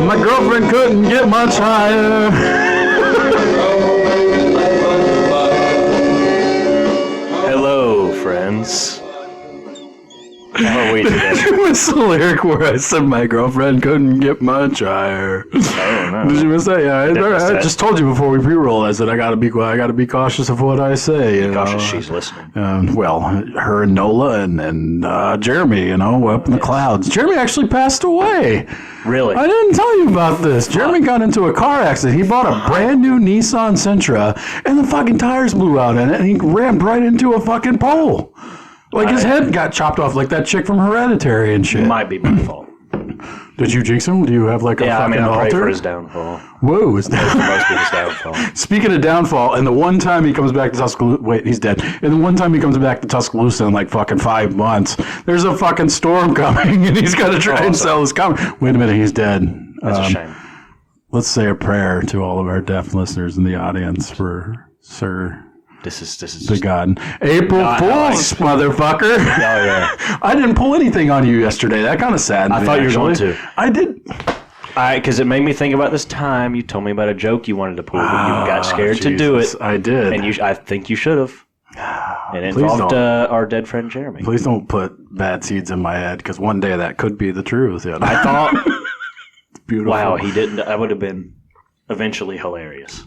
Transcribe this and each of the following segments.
My girlfriend couldn't get much higher. Hello, friends. How are we today? What's the lyric where I said my girlfriend couldn't get much higher? I don't know. Did you miss that? Yeah, I just told you before we pre-roll. I said I gotta be cautious of what I say. You Cautious, know? she's listening. Well, her and Nola and Jeremy, you know, up in the clouds. Jeremy actually passed away. Really? I didn't tell you about this. Jeremy got into a car accident. He bought a brand new Nissan Sentra, and the fucking tires blew out in it, and he rammed right into a fucking pole. Like his head got chopped off, like that chick from Hereditary and shit. Might be my fault. Did you jinx him? Do you have like a fucking I'll pray altar? for his downfall. Whoa, is that? Must be his downfall. Speaking of downfall, and the one time he comes back to Tuscaloosa, wait, he's dead. And the one time he comes back to Tuscaloosa in like fucking 5 months, there's a fucking storm coming, and he's got to try and sell his comic. Wait a minute, he's dead. That's a shame. Let's say a prayer to all of our deaf listeners in the audience for Sir. This is the God. April Fool's, motherfucker. Oh, yeah. I didn't pull anything on you yesterday. That kind of saddened me. I thought you were going to. I did. Because it made me think about this time you told me about a joke you wanted to pull, but you got scared to do it. I did. And I think you should have. And it involved our dead friend Jeremy. Please don't put bad seeds in my head, because one day that could be the truth. You know? I thought, it's beautiful. Wow, he didn't. That would have been eventually hilarious.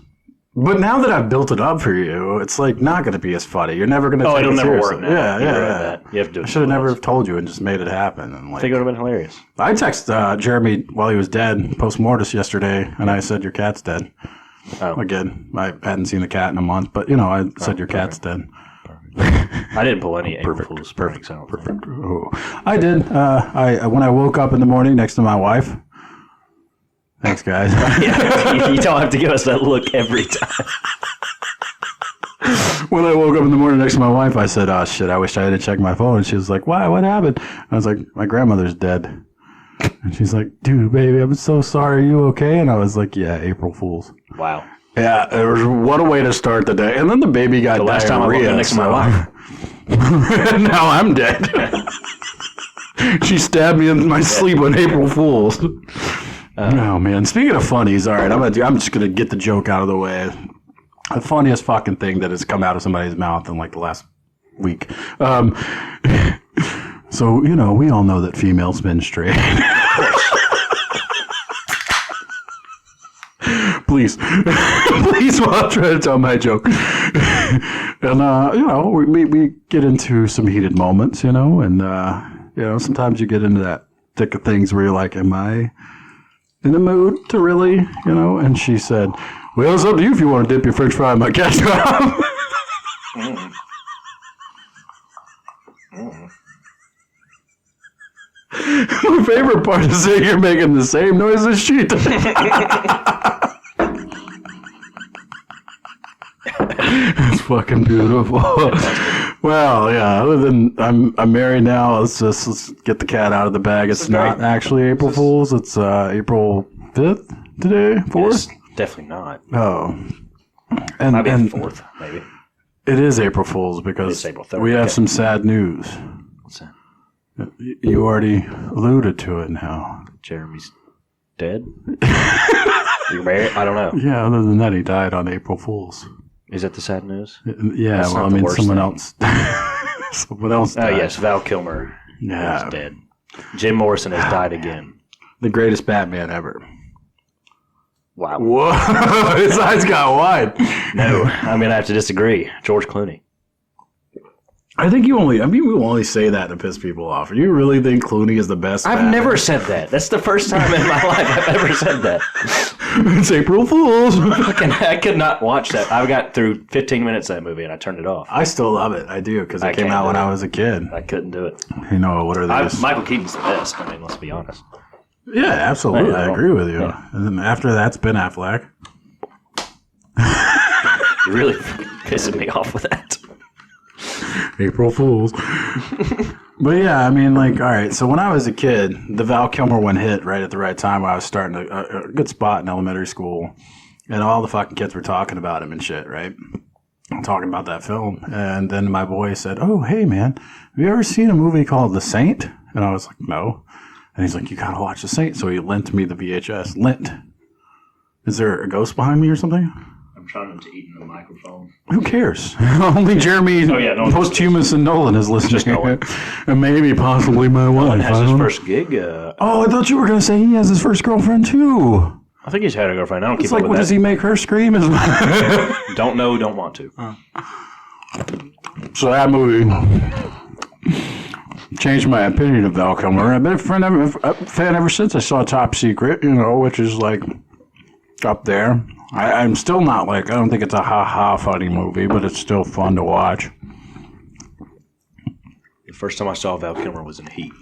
But now that I've built it up for you, it's like not going to be as funny. You're never going to take it seriously. It'll never work now. Yeah. You have to do it. I should have never told you and just made it happen. And I think it would have been hilarious. I texted Jeremy while he was dead, post-mortis yesterday, and I said, your cat's dead. Oh. Again, I hadn't seen the cat in a month, but, I said your cat's dead. I didn't pull any April Fool's pranks. Perfect. Oh. I did. When I woke up in the morning next to my wife. Thanks, guys. Yeah, you don't have to give us that look every time. When I woke up in the morning next to my wife, I said, oh, shit, I wish I had checked my phone. And she was like, why? What happened? I was like, my grandmother's dead. And she's like, dude, baby, I'm so sorry. Are you okay? And I was like, yeah, April Fools. Wow. Yeah, what a way to start the day. And then the baby got diarrhea. The last time I woke up next to my wife. Now I'm dead. She stabbed me in my sleep on April Fools. Oh, man. Speaking of funnies, all right, I'm just going to get the joke out of the way. The funniest fucking thing that has come out of somebody's mouth in like the last week. So, we all know that females been straight. Please while I try to tell my joke. And, we get into some heated moments, and, sometimes you get into that thick of things where you're like, am I in the mood to really, And she said, well, it's up to you if you want to dip your french fry in my ketchup. My favorite part is that you're making the same noise as she does. It's fucking beautiful. Well, yeah. Other than I'm married now. Let's get the cat out of the bag. It's not actually April Fool's. It's April 5th today. 4th. It's definitely not. Oh, and might be the 4th, maybe. It is April Fool's because April 3rd, we have some sad news. What's that? You already alluded to it now. Jeremy's dead? You married? I don't know. Yeah, other than that, he died on April Fool's. Is that the sad news? Yeah, well, I mean, someone else died. Oh, yes, Val Kilmer is dead. Jim Morrison has died again. The greatest Batman ever. Wow. Whoa, his eyes got wide. No, I'm going to have to disagree. George Clooney. I think we only say that to piss people off. You really think Clooney is the best Batman? Never said that. That's the first time in my life I've ever said that. It's April Fool's. I could not watch that. I got through 15 minutes of that movie and I turned it off. I still love it. I do, because it came out when I was a kid. I couldn't do it. What are they? Michael Keaton's the best. I mean, let's be honest. Yeah, absolutely. I agree with you. Yeah. And then after that's Ben Affleck. You're really pissing me off with that. April Fools. But yeah, I mean, all right, so when I was a kid, the Val Kilmer one hit right at the right time when I was starting a good spot in elementary school, and all the fucking kids were talking about him and shit, right? Talking about that film. And then my boy said, oh, hey, man, have you ever seen a movie called The Saint? And I was like, no. And he's like, you gotta watch The Saint. So he lent me the VHS. Lent. Is there a ghost behind me or something? I'm trying not to eat in the microphone. Who cares? Only Jeremy, Posthumous, and Nolan is listening. Just Nolan. And maybe possibly my wife. Nolan has his first gig. I thought you were going to say he has his first girlfriend, too. I think he's had a girlfriend. I don't keep up with that. What, does he make her scream? Don't know, don't want to. So that movie changed my opinion of Val Kilmer. I've been a fan ever since I saw Top Secret, which is like up there. I'm still not I don't think it's a ha-ha funny movie, but it's still fun to watch. The first time I saw Val Kilmer was in Heat.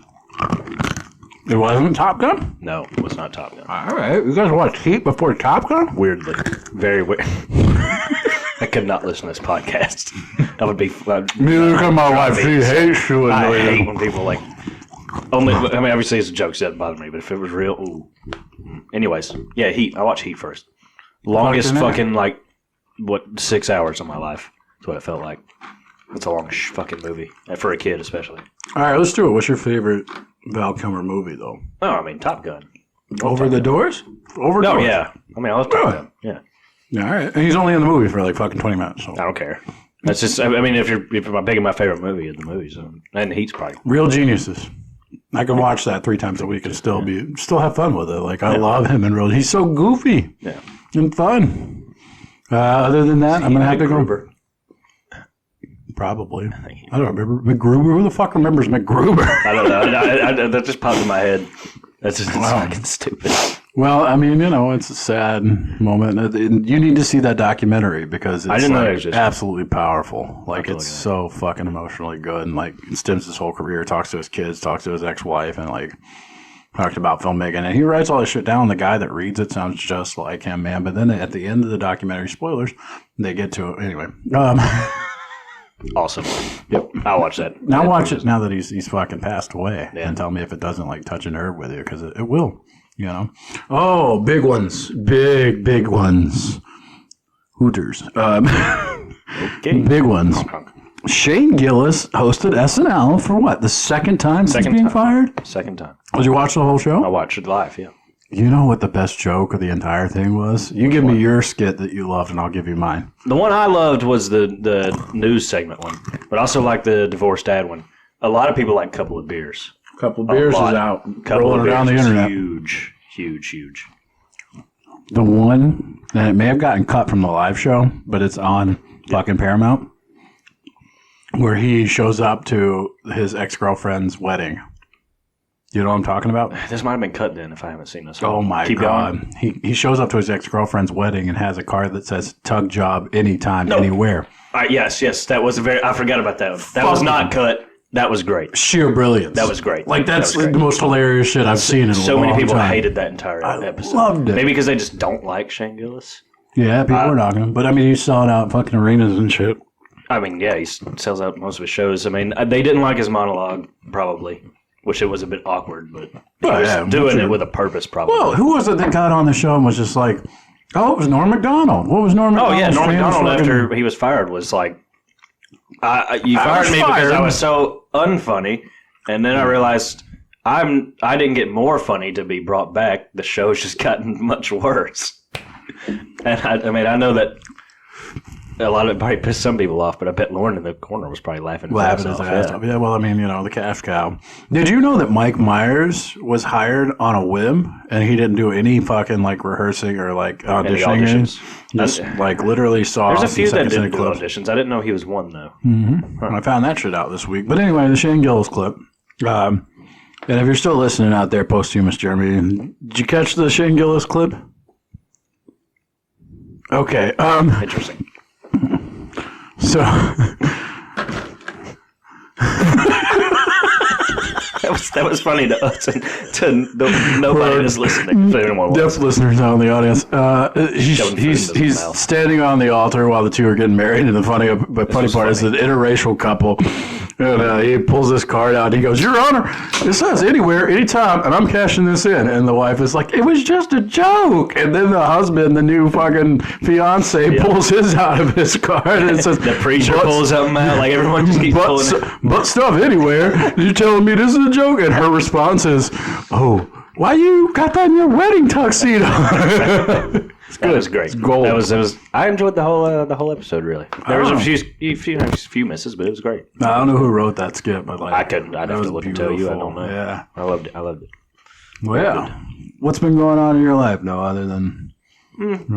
It wasn't Top Gun? No, it was not Top Gun. All right. You guys watched Heat before Top Gun? Weirdly. Very weird. I could not listen to this podcast. That would be... Neither can my wife. She hates you. I hate when people obviously it's a joke, so that doesn't bother me, but if it was real, ooh. Anyways, yeah, Heat. I watched Heat first. Longest fucking 6 hours of my life. That's what it felt like. It's a long fucking movie. For a kid, especially. All right, let's do it. What's your favorite Val Kilmer movie, though? Oh, I mean, Top Gun. Over the Doors? Over No, Doors? yeah. I mean, I love Top Gun. Yeah. Yeah, all right. And he's only in the movie for fucking 20 minutes. So. I don't care. That's just, I mean, if you're picking my favorite movie in the movies, and Heat's probably. Real Geniuses. I can watch that 3 times a week and still have fun with it. I love him in Real. He's so goofy and fun. Other than that, I'm gonna have to go. Probably. I don't remember McGruber. Who the fuck remembers McGruber? I don't know. That just popped in my head. That's just fucking stupid. Well, I mean, it's a sad moment. You need to see that documentary because it's absolutely powerful. It's so fucking emotionally good, and it stems his whole career. Talks to his kids, talks to his ex-wife, and talked about filmmaking. And he writes all this shit down. The guy that reads it sounds just like him, man. But then at the end of the documentary, spoilers, they get to it anyway. Awesome. Yep, I'll watch that. Now watch it now that he's fucking passed away, and tell me if it doesn't touch a nerve with you, because it will. Oh, big ones, big ones. Hooters. Okay. Big ones. Shane Gillis hosted SNL for what? The second time since being fired? Second time. Did you watch the whole show? I watched it live. Yeah. You know what the best joke of the entire thing was? You give me your skit that you loved, and I'll give you mine. The one I loved was the news segment one, but also like the divorced dad one. A lot of people like Couple of Beers. Couple of Beers is out. Rolling around the internet. Huge. The one, and it may have gotten cut from the live show, but it's on fucking Paramount, where he shows up to his ex-girlfriend's wedding. You know what I'm talking about? This might have been cut then if I haven't seen this. Oh my God. He shows up to his ex-girlfriend's wedding and has a card that says tug job anytime, anywhere. Yes. That was I forgot about that. That was not cut. That was great. Sheer brilliance. That was great. That's the most hilarious shit I've seen in a long time. So many people hated that entire episode. I loved it. Maybe because they just don't like Shane Gillis. Yeah, people are knocking him. But I mean, he's selling out fucking arenas and shit. I mean, yeah, he sells out most of his shows. I mean, they didn't like his monologue, probably. Which it was a bit awkward, but he was doing it with a purpose, probably. Well, who was it that got on the show and was just like, oh, it was Norm Macdonald. What was Norm Macdonald? Oh, yeah, Norm Macdonald, after he was fired, was like, you fired me because I was so unfunny, and then I realized I didn't get more funny to be brought back. The show's just gotten much worse. And I mean, I know that a lot of it probably pissed some people off, but I bet Lauren in the corner was probably laughing his ass off. Yeah, well, I mean, the cash cow. Did you know that Mike Myers was hired on a whim, and he didn't do any fucking rehearsing or auditioning? Just literally saw. There's a few that didn't do auditions. I didn't know he was one though. Mm-hmm. Huh. I found that shit out this week. But anyway, the Shane Gillis clip. And if you're still listening out there, posthumous Jeremy, did you catch the Shane Gillis clip? Okay. Interesting. So that was funny to us and to nobody that's listening. Deaf listeners out in the audience. He's standing on the altar while the two are getting married, and the funny part is an interracial couple. And he pulls this card out. And he goes, "Your Honor, it says anywhere, anytime, and I'm cashing this in." And the wife is like, "It was just a joke." And then the husband, the new fucking fiance, pulls his out of his card and says, "The preacher pulls something out." Like everyone just keeps pulling it. But stuff anywhere. You're telling me this is the joke? And her response is, "Oh, why you got that in your wedding tuxedo?" It's good. That was great. It's gold. That was. I enjoyed the whole episode. Really, there was a few misses, but it was great. I don't know who wrote that skit, but like I couldn't. I'd have to look and tell you. I don't know. Yeah, I loved it. Well, yeah. What's been going on in your life, no, other than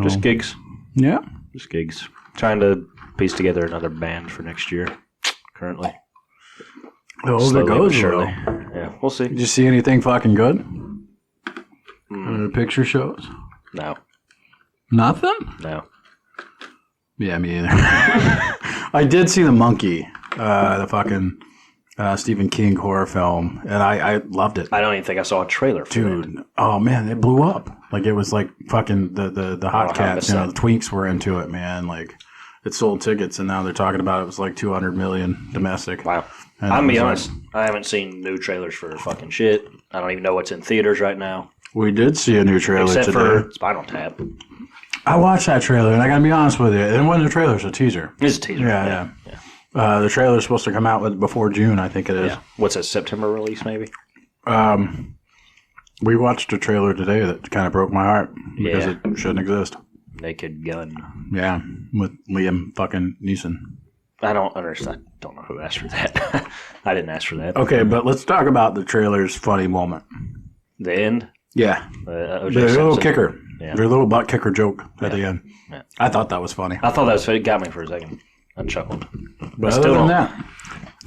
just gigs? Yeah, just gigs. Trying to piece together another band for next year. Currently, it goes, surely. Yeah, we'll see. Did you see anything fucking good? Picture shows? No. Nothing? No. Yeah, me either. I did see The Monkey, the fucking Stephen King horror film, and I loved it. I don't even think I saw a trailer for it. Dude, oh man, it blew up. Like it was like fucking the hot cats, the twinks were into it, man. Like it sold tickets, and now they're talking about it was like 200 million domestic. Wow. I'm gonna be honest, I haven't seen new trailers for fucking shit. I don't even know what's in theaters right now. We did see a new trailer except today. for Spinal Tap. I watched that trailer, and I gotta be honest with you, it wasn't a trailer; it's a teaser. It's a teaser. Yeah. The trailer's supposed to come out before June, I think it is. Yeah. What's a September release, maybe? We watched a trailer today that kind of broke my heart because it shouldn't exist. Naked Gun. Yeah, with Liam fucking Neeson. I don't understand. I don't know who asked for that. I didn't ask for that. Okay, but let's talk about the trailer's funny moment. The end? Yeah. The little kicker. Yeah. Their little butt kicker joke at the end. Yeah. I thought that was funny. I thought that was funny. It got me for a second. I chuckled. But other than that,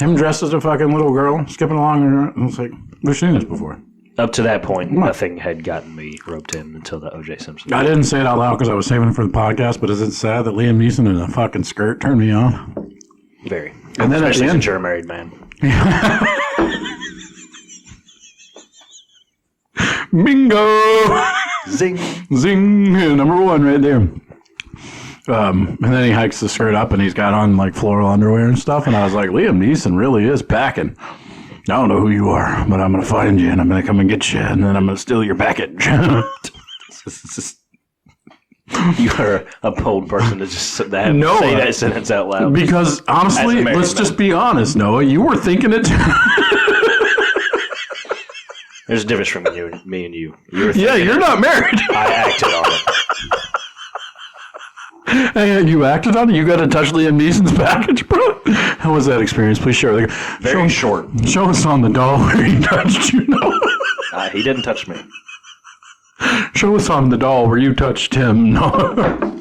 him dressed as a fucking little girl, skipping along, I was like, we've seen this before. Up to that point, nothing had gotten me roped in until the O.J. Simpson. I didn't say it out loud because I was saving it for the podcast, but is it sad that Liam Neeson in a fucking skirt turned me on? Very. And then especially at the end, since you're a married man. Bingo! Zing. Zing! Number one right there. And then he hikes the skirt up and he's got on like floral underwear and stuff. And I was like, Liam Neeson really is packing. I don't know who you are, but I'm going to find you and I'm going to come and get you and then I'm going to steal your package. You are a bold person to just say that sentence out loud. Because honestly, let's just be honest, Noah. You were thinking it too. There's a difference between me and you. You're not married. I acted on it. Hey, you acted on it? You got to touch Liam Neeson's package, bro? How was that experience? Please share. Very short. Show us on the doll where he touched you, Noah. He didn't touch me. Show us on the doll where you touched him. No.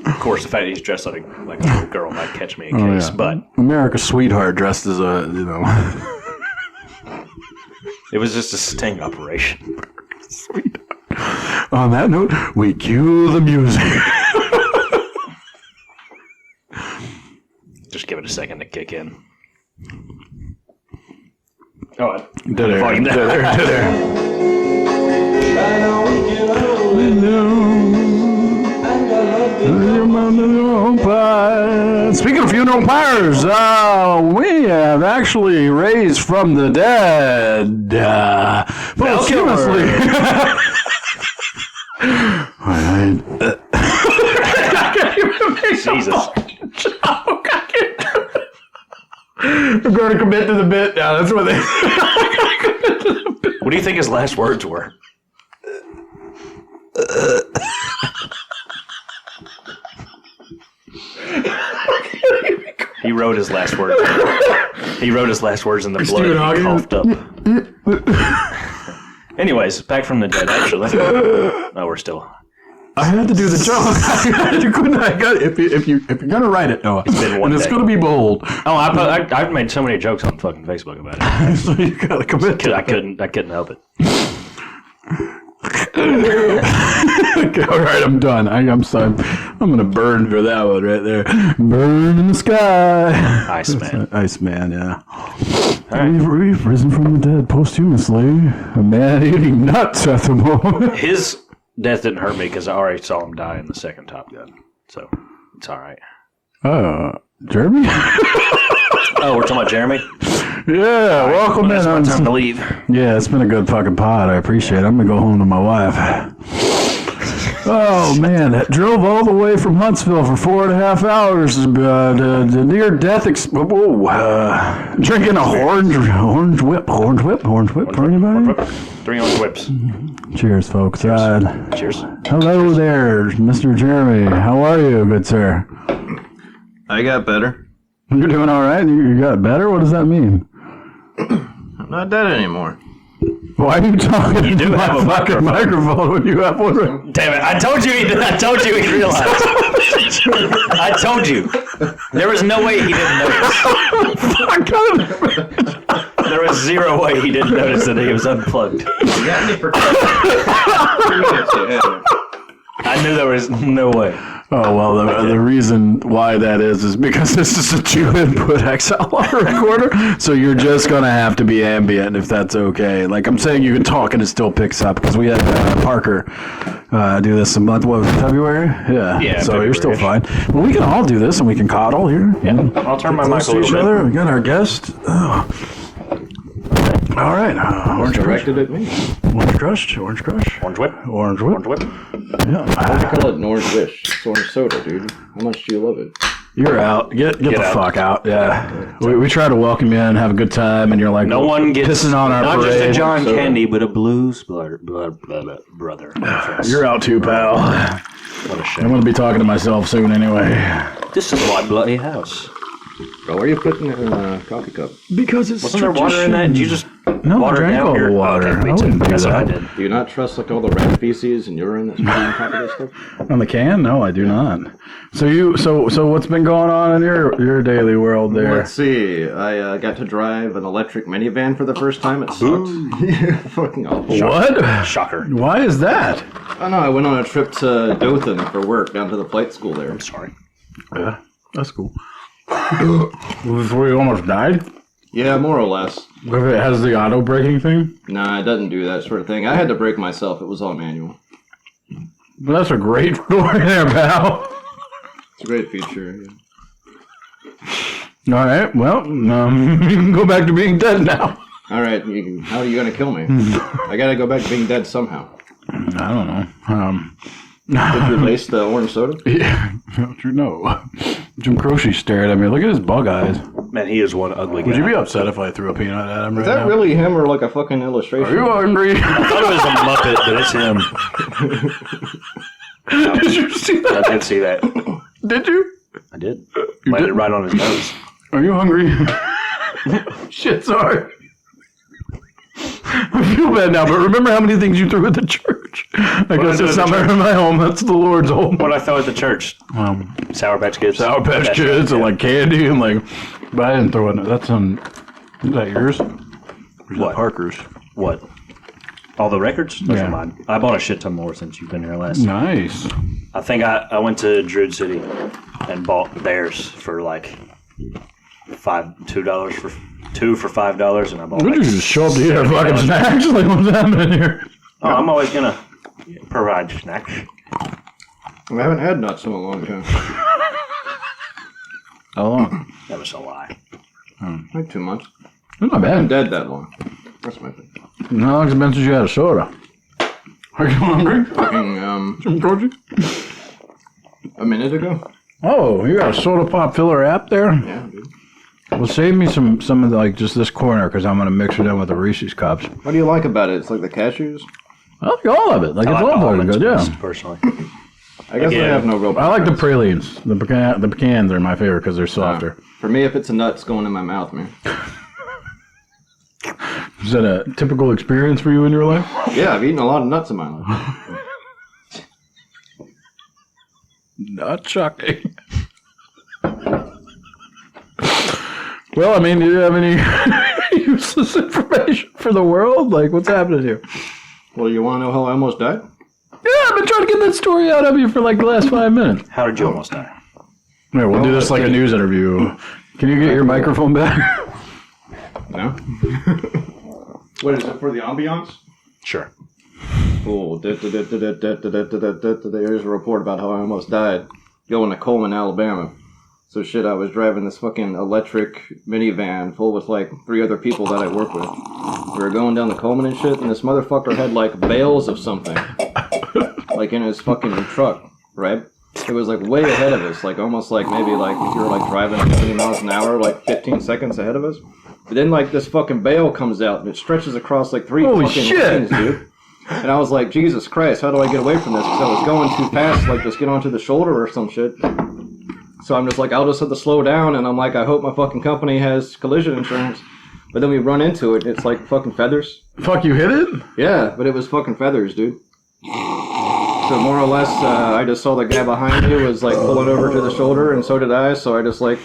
Of course, the fact that he's dressed like a little girl might catch me in case, but... America's sweetheart dressed as a, It was just a sting operation. Sweetheart. On that note, we cue the music. Just give it a second to kick in. Oh, Dead air. Speaking of funeral pyres, we have actually raised from the dead. Val Kilmer. Jesus. I'm going to commit to the bit now. That's what they. What do you think his last words were? He wrote his last words. He wrote his last words in the blood and he coughed up. Anyways, back from the dead, actually. Oh, we're still... I had to do the joke. If you're gonna write it, Noah, it's been one and day. It's gonna be bold. Oh, I've made so many jokes on fucking Facebook about it. So you gotta commit to it. I couldn't help it. Okay, all right, I'm done. I'm sorry. I'm gonna burn for that one right there. Burn in the sky. Iceman, yeah. Right. We've risen from the dead posthumously. A man eating nuts at the moment. His death didn't hurt me because I already saw him die in the second Top Gun, so it's all right. Jeremy? Oh, we're talking about Jeremy? Yeah, welcome in. It's my time to leave. Yeah, it's been a good fucking pod. I appreciate it. I'm going to go home to my wife. Oh man, that drove all the way from Huntsville for 4.5 hours to near death. Drinking a orange whip for anybody? 3 orange whips. Cheers, folks. Cheers. Hello there, Mr. Jeremy. How are you, good sir? I got better. You're doing all right? You got better? What does that mean? I'm not dead anymore. Why are you talking You do to have my a fucking microphone when you have one? Damn it! I told you he realized. I told you. There was no way he didn't notice. There was zero way he didn't notice that he was unplugged. You got me for 2 minutes. I knew there was no way. Oh, well, the reason why that is because this is a 2-input XLR recorder, so you're just going to have to be ambient if that's okay. Like I'm saying, you can talk and it still picks up, because we had Parker do this a month, what was it, February? Yeah, so you're still fine. Well, we can all do this, and we can coddle here. Yeah, I'll turn my mic a little bit. We got our guest. Oh. All right, Orange Directed at me. Orange Crush. Orange whip. Orange Whip. Yeah. Why do you call it an orange wish? It's orange soda, dude. How much do you love it? You're out. Get the out. fuck out. Yeah. We try to welcome you in and have a good time, and you're like, No one gets pissing on our not parade. just a John So- Candy, but a Blues brother. You're out too, pal. What a I'm shame. going to be talking to myself soon anyway. This is my bloody house. Bro, why are you putting it in a coffee cup? Because it's Wasn't there water in that? Did you just No, I water drank down all your the water. Okay, I me too. wouldn't do That's what I that. did. Do you not trust like all the rat feces and urine that's on top of this stuff? On the can? No, I do not. So what's been going on in your daily world there? Let's see. I got to drive an electric minivan for the first time. It sucked. Fucking awful. What? Shocker. Why is that? Oh no, I went on a trip to Dothan for work down to the flight school there. I'm sorry. Yeah, that's cool. Before you almost died? Yeah, more or less. If it has the auto braking thing? Nah, it doesn't do that sort of thing. I had to brake myself. It was all manual. Well, that's a great story there, pal. It's a great feature. Yeah. All right, well, you can go back to being dead now. All right, how are you going to kill me? I got to go back to being dead somehow. I don't know. Did you lace the orange soda? Yeah, don't you know? Jim Croce stared at me. Look at his bug eyes. Man, he is one ugly guy. Would you be upset if I threw a peanut at him right Is that now? really him or like a fucking illustration? Are you hungry? I thought it was a Muppet, but it's him. Did you see that? I did see that. Did you? I did. You Landed did? right on his nose. Are you hungry? Shit, sorry. I feel bad now, but remember how many things you threw at the church? I guess it's not in my home. That's the Lord's home. What I throw at the church? Sour Patch Kids. Sour Patch That's Kids right, and like candy and like. But I didn't throw it. That's on. Is that yours? Or is What? that Parker's? What? All the records? Those Yeah. are mine. I bought a shit ton more since you've been here last. Nice. I think I went to Druid City and bought theirs for like $2 for $2 for $5, and I bought. Would Like you just show up to eat our fucking $7. snacks? Like, what's happening here? Oh, I'm always gonna provide snacks. I haven't had nuts in a long time. How long? That was a lie. Like 2 months. That's not I'm bad. dead that long. That's my thing. How long has it been since you had a soda? Are you hungry? Fucking, Jim Croce? a minute ago? Oh, you got a soda pop filler app there? Yeah, dude. Well, save me some of the, like just this corner because I'm gonna mix it in with the Reese's cups. What do you like about it? It's like the cashews? I like all of it. Like I it's like all the fucking almonds good. best, Yeah. personally. I guess I Yeah. have no real I like the preference. pralines. The pecans are my favorite because they're softer. For me, if it's a nut, it's going in my mouth, man. Is that a typical experience for you in your life? Yeah, I've eaten a lot of nuts in my life. Not shocking. Well, I mean, do you have any useless information for the world? Like, what's happening here? Well, you want to know how I almost died? Yeah, I've been trying to get that story out of you for like the last 5 minutes. How did you almost die? Here, we'll do this like a news interview. Can you get your microphone back? No? What is it, for the ambiance? Sure. Oh, there's a report about how I almost died going to Coleman, Alabama. So shit, I was driving this fucking electric minivan full with like 3 other people that I work with. We were going down the Coleman and shit, and this motherfucker had like bales of something like in his fucking truck, right? It was like way ahead of us, like almost like maybe like if you were like driving at 70 miles an hour, like 15 seconds ahead of us. But then like this fucking bale comes out and it stretches across like 3 fucking lanes, dude. And I was like, Jesus Christ, how do I get away from this? Because I was going too fast, like just get onto the shoulder or some shit. So I'm just like, I'll just have to slow down, and I'm like, I hope my fucking company has collision insurance. But then we run into it, it's like fucking feathers. Fuck, you hit it? Yeah, but it was fucking feathers, dude. So more or less, I just saw the guy behind me was like pulling over to the shoulder, and so did I. So I just like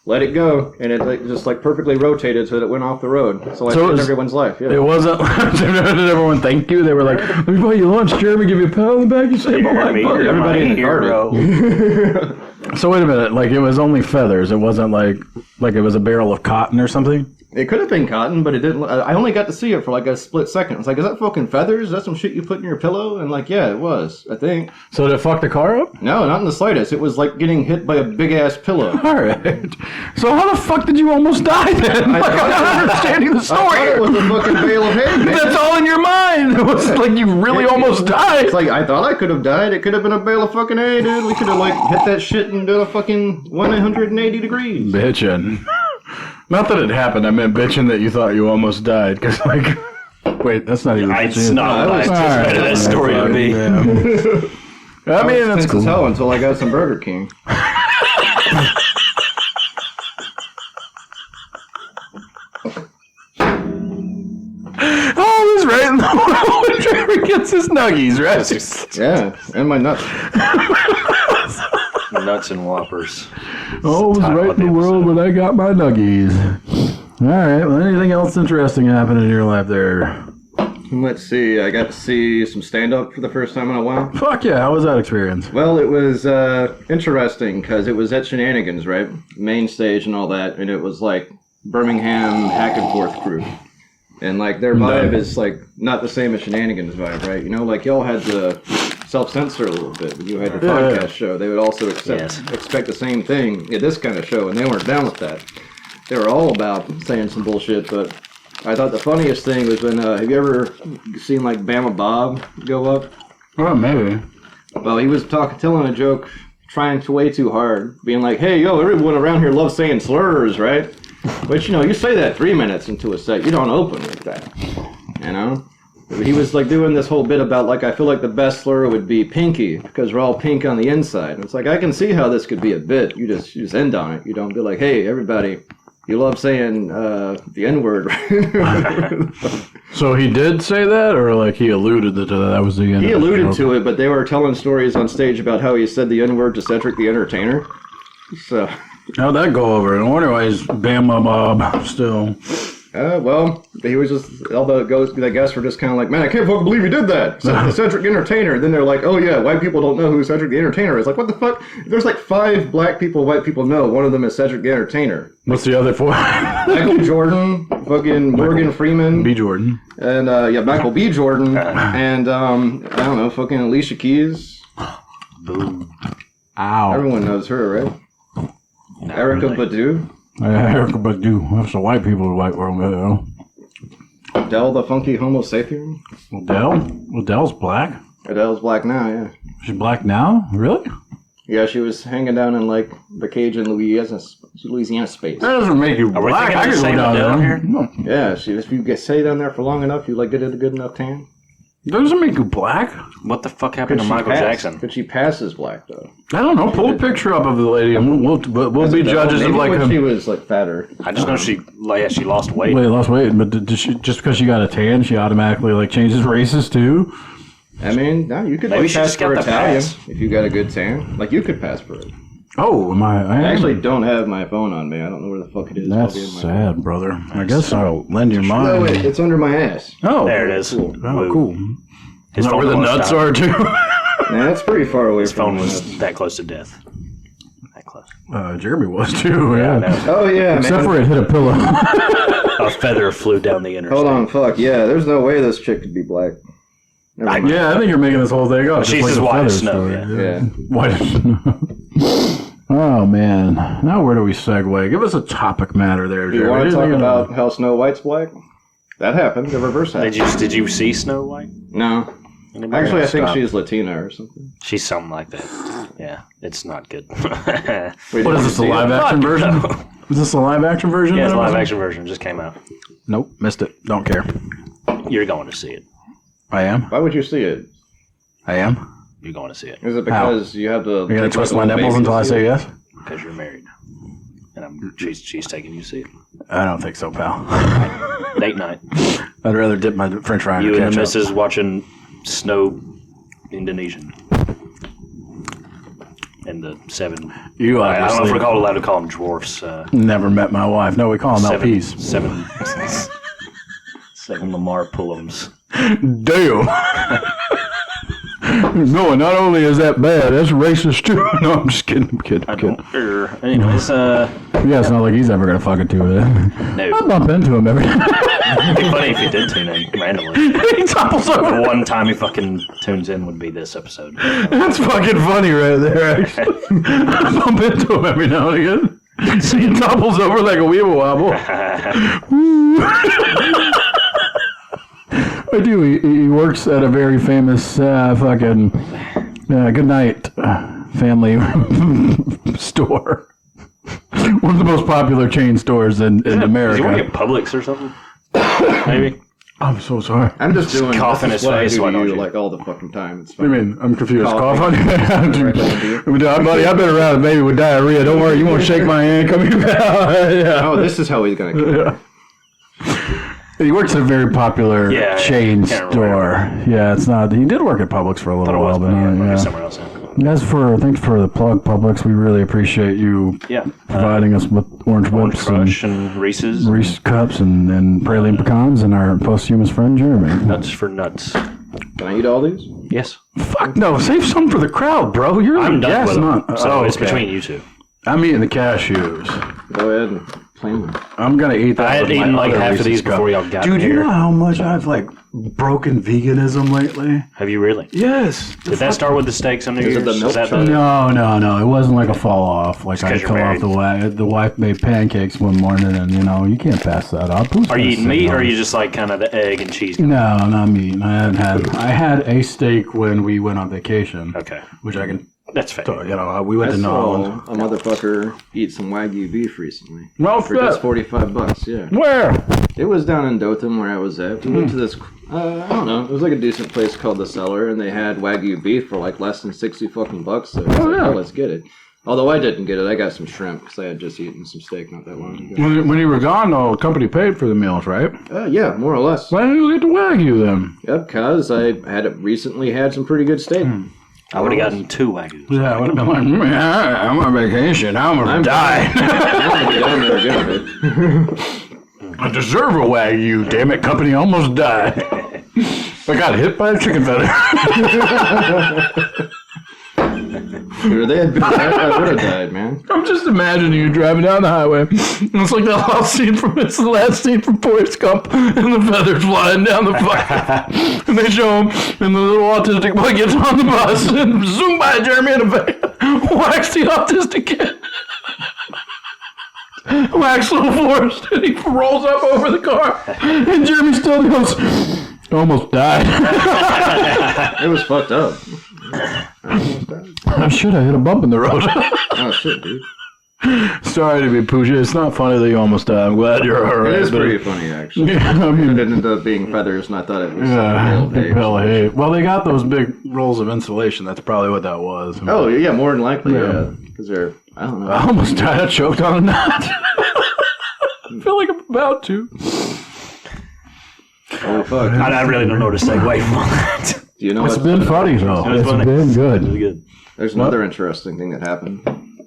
let it go, and it like, just like perfectly rotated so that it went off the road. So I saved everyone's life. Yeah. It wasn't. Did everyone thank you? They were like, "Let me buy you lunch, Jeremy. Give you a pat on the back. You saved my life." Everybody in the car. So wait a minute. Like it was only feathers. It wasn't like it was a barrel of cotton or something. It could have been cotton, but it didn't. I only got to see it for like a split second. I was like, is that fucking feathers? Is that some shit you put in your pillow? And like, yeah, it was, I think. So did it fuck the car up? No, not in the slightest. It was like getting hit by a big-ass pillow. All right. So how the fuck did you almost die then? I'm not understanding the story. I thought it was a fucking bale of hay, man. That's all in your mind. It was like you really almost died. It's like, I thought I could have died. It could have been a bale of fucking hay, dude. We could have like hit that shit and done a fucking 180 degrees. Bitchin'. Not that it happened. I meant bitching that you thought you almost died. Because, like, wait, that's not even It's not what I anticipated that story to be. I mean, that's cool. As hell until I got some Burger King. All is right in the world when Trevor gets his nuggies, right? Yeah, and my nuts. Nuts and Whoppers. All was right in the world when I got my nuggies. All right. Well, anything else interesting happened in your life there? Let's see. I got to see some stand-up for the first time in a while. Fuck yeah. How was that experience? Well, it was interesting because it was at Shenanigans, right? Main stage and all that. And it was like Birmingham Hack and Forth crew. And like their vibe is like not the same as Shenanigans vibe, right? You know, like y'all had to self-censor a little bit when you had your podcast show. They would also expect the same thing at this kind of show, and they weren't down with that. They were all about saying some bullshit, but I thought the funniest thing was when, have you ever seen like Bama Bob go up? Oh, maybe. Well, he was telling a joke, trying way too hard, being like, hey, yo, everyone around here loves saying slurs, right? But, you know, you say that 3 minutes into a set, you don't open with that, you know? He was like doing this whole bit about like, I feel like the best slur would be pinky because we're all pink on the inside. And it's like, I can see how this could be a bit. You just end on it. You don't be like, hey, everybody, you love saying the N-word, right? So he did say that, or like he alluded to that? That was the end. He alluded to it, but they were telling stories on stage about how he said the N-word to Cedric the Entertainer. So how'd that go over? I wonder why he's Bama Bob still. Well, he was just, all the guests were just kind of like, man, I can't fucking believe he did that. So the Cedric the Entertainer. Then they're like, oh yeah, white people don't know who Cedric the Entertainer is. Like, what the fuck? There's like 5 black people white people know. One of them is Cedric the Entertainer. What's the other 4? Michael Jordan, fucking Morgan Freeman. B. Jordan. And, Michael B. Jordan. And, I don't know, fucking Alicia Keys. Boom. Ow. Everyone knows her, right? Not Erica really. Badu. Erica Badu. That's the white people in the white world, though. Adele the funky homo sapien. Adele? Adele's black? Adele's black now, yeah. She's black now? Really? Yeah, she was hanging down in like the cage in Louisiana space. That doesn't make you Are we black. thinking I of the can same go down Adele there. here? No. Yeah, if you stay down there for long enough, you like get a good enough tan. That doesn't make you black. What the fuck happened to Michael Jackson? But she passes black though. I don't know. Pull a picture up of the lady, and we'll be judges of like when him. she was like fatter. I just know she lost weight. Wait, lost weight, but did she just because she got a tan, she automatically like changes races too? I mean, no, you could Maybe like, she pass just got for the Italian pass. if you got a good tan. Like you could pass for it. Oh, I actually don't have my phone on me. I don't know where the fuck it is. That's Probably in my sad, brother. I guess I'll lend you mine. No, wait, it's under my ass. Oh, There it is. Cool. Oh, cool. His Is that phone where the almost nuts died. are too? Man, that's pretty far away His from phone my was nuts. that close to death. That close. Jeremy was too. I Yeah. know. Oh yeah, Except man. for it hit a pillow. A feather flew down the interstate. Hold on, fuck yeah. There's no way this chick could be black. Never mind. Yeah, I think you're making this whole thing up. She's just as like white the as feather snow, story. Yeah. White as snow. Oh man. Now where do we segue? Give us a topic matter there, Do you Jeremy. want to talk about how Snow White's black? That happened. The reverse happened. Did you see Snow White? No. Actually, I think she's Latina or something. She's something like that. Yeah, it's not good. Wait, what is this, a live action version? Is this a live action version? Yeah, it's a live action version. It just came out. Nope, missed it. Don't care. You're going to see it. I am? Why would you see it? I am? You're going to see it. Is it because you have to... You're going to twist my nipples until I say yes? Because you're married. And she's taking you to see it. I don't think so, pal. Date night. I'd rather dip my french fry in You ketchup. and the missus watching Snow Indonesian. And the 7... You I don't know if obviously we're allowed to call them dwarfs. never met my wife. No, we call them LPs. 7 Lamar Pullums. Damn. No, not only is that bad, that's racist too. No, I'm just kidding. I'm kidding. Anyways, yeah, it's not like he's ever gonna fuck it to it. no. I bump into him every time. It'd be funny if he did tune in randomly. He topples over. The one time he fucking tunes in would be this episode. That's fucking funny right there, actually. I bump into him every now and again. He topples over like a weeble wobble. I do. He works at a very famous fucking good night family store. One of the most popular chain stores in America. Is he working at Publix or something? Maybe. I'm so sorry. I'm just doing cough in his face. Why don't you like all the fucking time? It's I mean, I'm confused. Cough on you? Right Buddy, I've been around a baby with diarrhea. Don't worry, you won't shake my hand. Come here, pal. Yeah. Oh, this is how he's gonna kill me. He works at a very popular chain store. Yeah, it's not. He did work at Publix for a little while, but somewhere else. Thanks for the plug, Publix. We really appreciate you providing us with Orange Whips Crush and Reese's. Reese's Cups and praline pecans and our posthumous friend Jeremy. Nuts for nuts. Can I eat all these? Yes. Fuck no! Save some for the crowd, bro. I'm done with them. Not. So it's between you two. I'm eating the cashews. Go ahead and plain them. I'm gonna eat that. I had eaten like half of these before y'all got here. Dude, you know how much I've like broken veganism lately? Have you really? Yes. Did that start with the steaks under yours? it the milk No. It wasn't like a fall off. Like I come off the wife made pancakes one morning, and you can't pass that up. Are you eating meat, or are you just like kind of the egg and cheese? No, not meat. I had a steak when we went on vacation. Okay. Which I can. That's fair. We went to New Orleans. A motherfucker eat some Wagyu beef recently. No for just $45. Yeah. Where? It was down in Dothan where I was at. We went to this. I don't know. It was like a decent place called The Cellar, and they had Wagyu beef for like less than $60 fucking bucks. So I was like, let's get it. Although I didn't get it, I got some shrimp because I had just eaten some steak not that long ago. When you were gone, the company paid for the meals, right? Yeah, more or less. Why didn't you get the Wagyu then? Yep, because I recently had some pretty good steak. I would have gotten 2 Wagyus. Yeah, I would have been like, I'm on vacation. I'm going to die. I'm going to get down there again. I deserve a Wagyu, damn it. Company almost died. I got hit by a chicken feather. If they had been there, I would have died, man. I'm just imagining you driving down the highway. It's like that last scene from Forrest Gump, and the feathers flying down the fucking. And they show him, and the little autistic boy gets on the bus and zoom by Jeremy in a van, whacks the autistic kid. Whacks little Forrest, and he rolls up over the car, and Jeremy still goes, almost died. It was fucked up. Oh shit, I hit a bump in the road. Oh shit, dude. Sorry to be pushy. It's not funny that you almost died. I'm glad you're alright. It is pretty funny, actually. Yeah, I mean, it ended up being feathers, and I thought it was hay. Well, they got those big rolls of insulation. That's probably what that was. Oh, yeah, more than likely, yeah. Because they're, I don't know. I almost died. I choked on a knot. I feel like I'm about to. Holy fuck. I really don't know to stay away from that. Do you know it's been funny, though. It's been good. Really good. There's another interesting thing that happened.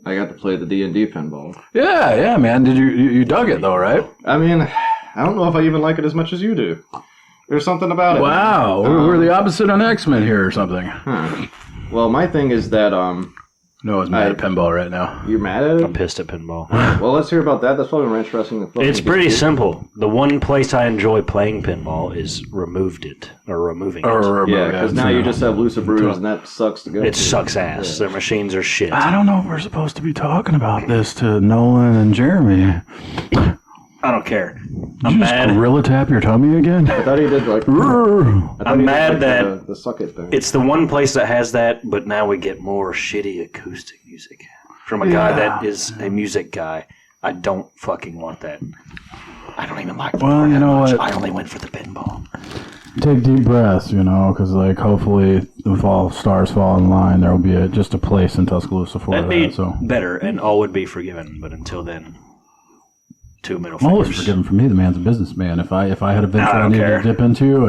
I got to play the D&D pinball. Yeah, man. Did you dug it, though, right? I mean, I don't know if I even like it as much as you do. There's something about it. Wow. We're the opposite on X-Men here or something. Huh. Well, my thing is that... No, I'm mad at pinball right now. You're mad at it? I'm pissed at pinball. Well, let's hear about that. That's probably more interesting than It's pretty simple. The one place I enjoy playing pinball is removing it. Yeah, because now you just have loose brews, and that sucks to go. It sucks ass. Their machines are shit. I don't know if we're supposed to be talking about this to Nolan and Jeremy. I don't care. I'm mad. Gorilla tap your tummy again? I thought he did like. I'm mad that the suck it thing. It's the one place that has that, but now we get more shitty acoustic music from a guy that is a music guy. I don't fucking want that. I don't even like. Well, you know what? I only went for the pinball. Take deep breaths, because like hopefully if all stars fall in line, there will be just a place in Tuscaloosa for That'd be so better, and all would be forgiven. But until then, 2 middle all fingers. is forgiven for me. The man's a businessman. If I had a venture I needed to dip into,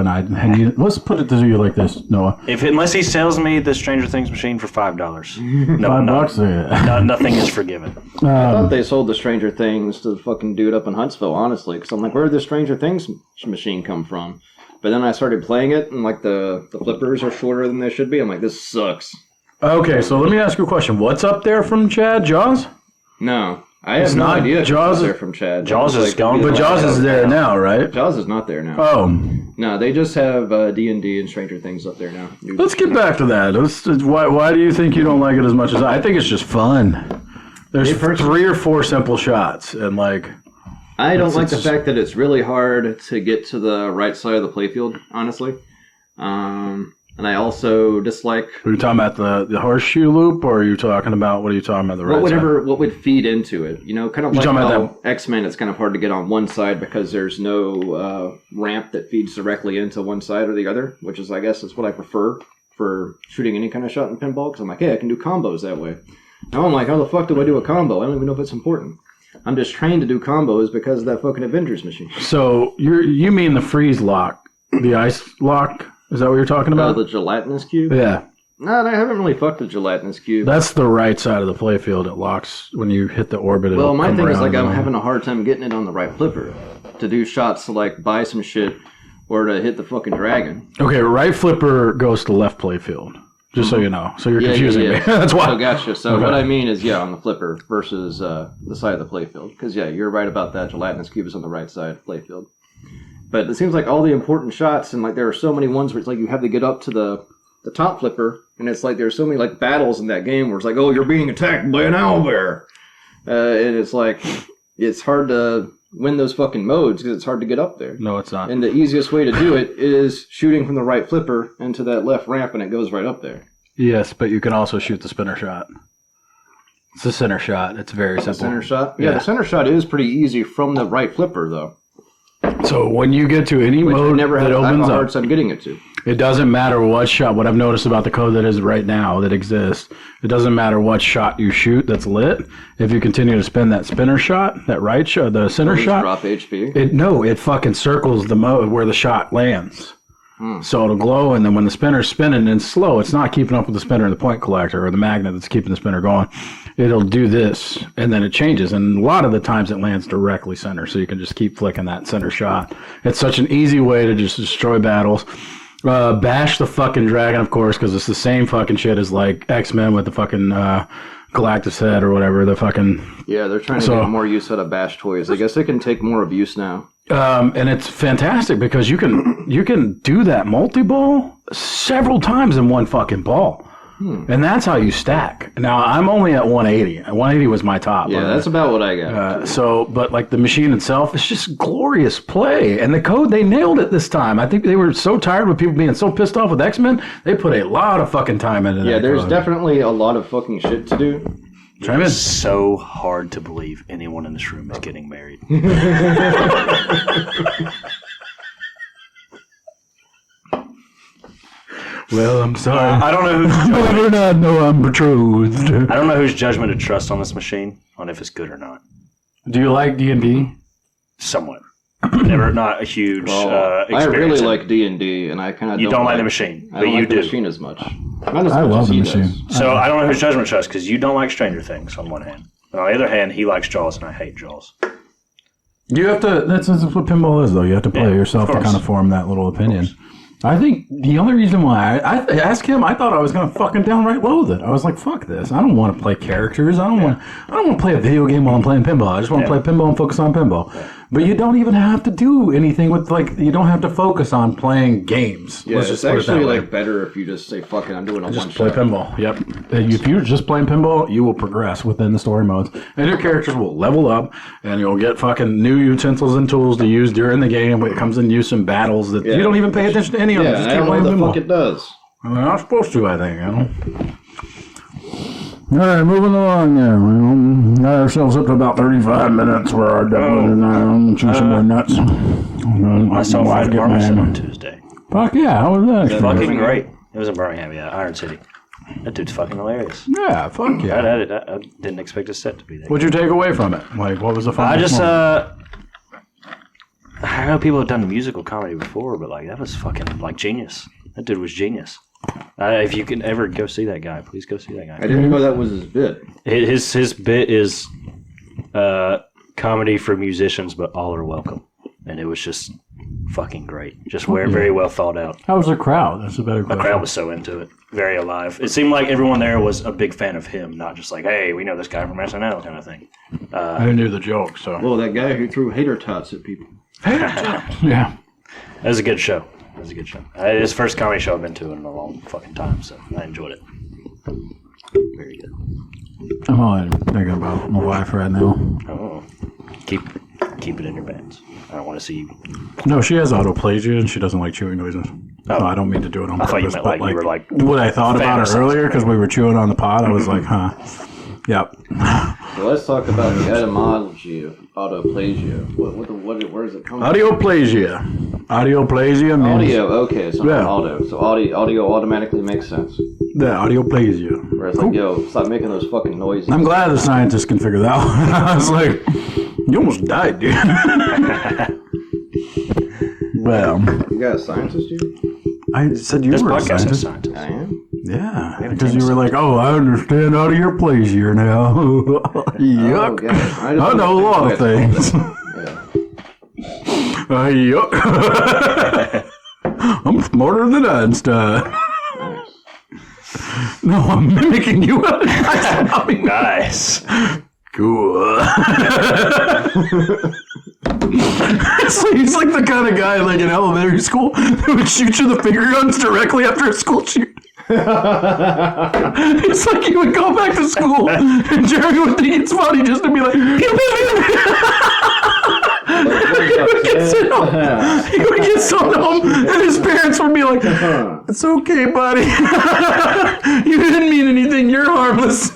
let's put it to you like this, Noah. Unless he sells me the Stranger Things machine for $5, $5, nothing is forgiven. I thought they sold the Stranger Things to the fucking dude up in Huntsville, honestly, because I'm like, where did the Stranger Things machine come from? But then I started playing it, and like the flippers are shorter than they should be. I'm like, this sucks. Okay, so let me ask you a question. What's up there from Chad? Jaws? No. I have no idea Jaws what's there from Chad. Jaws is gone. But Jaws is there now, right? Jaws is not there now. Oh. No, they just have D&D and Stranger Things up there now. Let's get back to that. Why do you think you don't like it as much as I think it's just fun. There's 3 or 4 simple shots, and like... I don't like the fact that it's really hard to get to the right side of the playfield, honestly. And I also dislike... Are you talking about the horseshoe loop, or are you talking about... What are you talking about, the right side? What would feed into it. Kind of like how X-Men, it's kind of hard to get on one side because there's no ramp that feeds directly into one side or the other, which is, I guess, is what I prefer for shooting any kind of shot in pinball, because I'm like, hey, I can do combos that way. Now I'm like, how the fuck do I do a combo? I don't even know if it's important. I'm just trained to do combos because of that fucking Avengers machine. So you mean the freeze lock, the ice lock? Is that what you're talking about? The gelatinous cube? Yeah. No, I haven't really fucked the gelatinous cube. That's the right side of the playfield. It locks when you hit the orbit. Well, my thing is like I'm having a hard time getting it on the right flipper to do shots to like buy some shit or to hit the fucking dragon. Okay, right flipper goes to left playfield. Just so you know. So you're confusing me. That's why. So gotcha. So what I mean is, on the flipper versus the side of the playfield. Because, you're right about that. Gelatinous cube is on the right side of the playfield. But it seems like all the important shots, and like there are so many ones where it's like you have to get up to the top flipper, and it's like there's so many like battles in that game where it's like, oh, you're being attacked by an owlbear. And it's like, it's hard to win those fucking modes because it's hard to get up there. No, it's not. And the easiest way to do it is shooting from the right flipper into that left ramp, and it goes right up there. Yes, but you can also shoot the spinner shot. It's the center shot. It's very simple. The center shot? Yeah, the center shot is pretty easy from the right flipper, though. So when you get to any mode that opens up, hard time getting it to. It doesn't matter what shot. What I've noticed about the code that is right now that exists, it doesn't matter what shot you shoot that's lit. If you continue to spin that spinner shot, that right shot, the center shot, drop HP. It fucking circles the mode where the shot lands. So it'll glow, and then when the spinner's spinning and slow, it's not keeping up with the spinner and the point collector or the magnet that's keeping the spinner going. It'll do this, and then it changes. And a lot of the times it lands directly center, so you can just keep flicking that center shot. It's such an easy way to just destroy battles. Bash the fucking dragon, of course, because it's the same fucking shit as like X-Men with the fucking Galactus head or whatever. The fucking they're trying to get more use out of Bash toys. I guess they can take more abuse now. And it's fantastic because you can do that multi-ball several times in one fucking ball. And that's how you stack. Now, I'm only at 180. 180 was my top. Yeah, that's about what I got. But like the machine itself, it's just glorious play. And the code, they nailed it this time. I think they were so tired with people being so pissed off with X-Men, they put a lot of fucking time into that. Yeah, there's definitely a lot of fucking shit to do. It's so hard to believe anyone in this room is getting married. Well, I'm sorry. I don't know who's whether or not know I'm betrothed. I don't know whose judgment to trust on this machine, on if it's good or not. Do you like D&D? Somewhat. Never, not a huge experience. I really like D&D, and I kind of You don't like the machine, but you do. The machine as much. I love the machine. So I don't know whose judgment to trust, because you don't like Stranger Things, on one hand. On the other hand, he likes Jaws, and I hate Jaws. You have to, that's what pinball is, though. You have to play yourself to kind of form that little opinion. I think the only reason why I asked him, I thought I was going to fucking downright loathe it. I was like, fuck this. I don't want to play characters. I don't want to play a video game while I'm playing pinball. I just want to play pinball and focus on pinball. But you don't even have to do anything with, like, you don't have to focus on playing games. Yeah, it's actually, like, better if you just say, fuck it, I'm doing a just play pinball. Yep. If you're just playing pinball, you will progress within the story modes. And your characters will level up, and you'll get fucking new utensils and tools to use during the game when it comes in use in battles that you don't even pay attention to any of them. Just I don't know what the fuck it does. Well, they're not supposed to, I think, you know. All right, moving along now. We got ourselves up to about 35 minutes where our definitely chew some more nuts. I saw Fight Marmoset on Tuesday. Fuck yeah, how was that? Fucking great. It was in Birmingham, yeah, Iron City. That dude's fucking hilarious. Yeah, fuck yeah. I didn't expect his set to be there. What'd you take away from it? Like, what was the fun? I know people have done musical comedy before, but like that was fucking like genius. That dude was genius. If you can ever go see that guy, please go see that guy. I didn't know that was his bit. His bit is comedy for musicians, but all are welcome, and it was just fucking great. Just very well thought out. How was the crowd? That's a better question. The crowd was so into it, very alive. It seemed like everyone there was a big fan of him, not just like, hey, we know this guy from SNL kind of thing. I knew the joke, so. Well, that guy who threw hater tots at people. Yeah. It was a good show. It's the first comedy show I've been to in a long fucking time, so I enjoyed it. Very good. I'm only thinking about my wife right now. Oh, keep it in your pants. I don't want to see you. No, she has autoplasia and she doesn't like chewing noises. Oh. So I don't mean to do it on purpose. I thought you meant like you were like what I thought about her earlier because we were chewing on the pod. I was like, huh. Yep. So let's talk about the etymology of autoplasia. Where does it come from? Audioplasia means... Audio, okay, so not auto. So audio automatically makes sense. Yeah, audioplasia. Where it's like, yo, stop making those fucking noises. I'm glad the scientists can figure that out. I was like, you almost died, dude. Well... You got a scientist, dude? I said you were a scientist. I am? Yeah, because you were like, oh, I understand audioplasia now. Yuck. Oh, I know a lot of things. Yuck. I'm smarter than Einstein. No, I'm mimicking you. Nice. Cool. So he's like the kind of guy like in elementary school who would shoot you the finger guns directly after a school shoot. It's like he would go back to school and Jerry would think it's funny just to be like, he would get sent home and his parents would be like, it's okay, buddy. You didn't mean anything. You're harmless.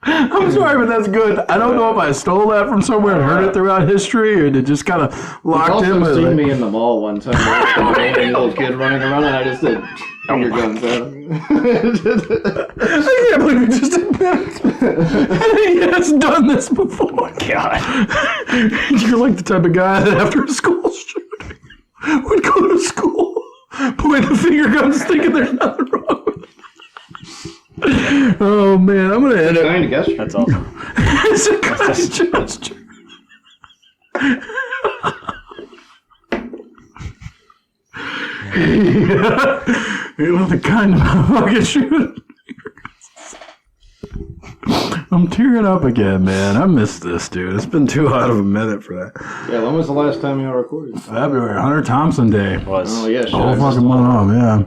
I'm sorry, but that's good. I don't know if I stole that from somewhere and heard it throughout history, or it just kind of locked in. You've also seen me in the mall one time. A little kid running around, and I just did finger guns at him. I can't believe you just admitted he has done this before. God, you're like the type of guy that after a school shooting would go to school, point the finger guns, thinking there's nothing wrong with it. Oh man, I'm gonna end it. Kind gesture. That's awesome. It's a kind gesture. You know the kind of fucking shoot. I'm tearing up again, man. I missed this, dude. It's been too hot of a minute for that. Yeah, when was the last time you recorded? February, Hunter Thompson Day. Oh yeah, the whole fucking month off, yeah.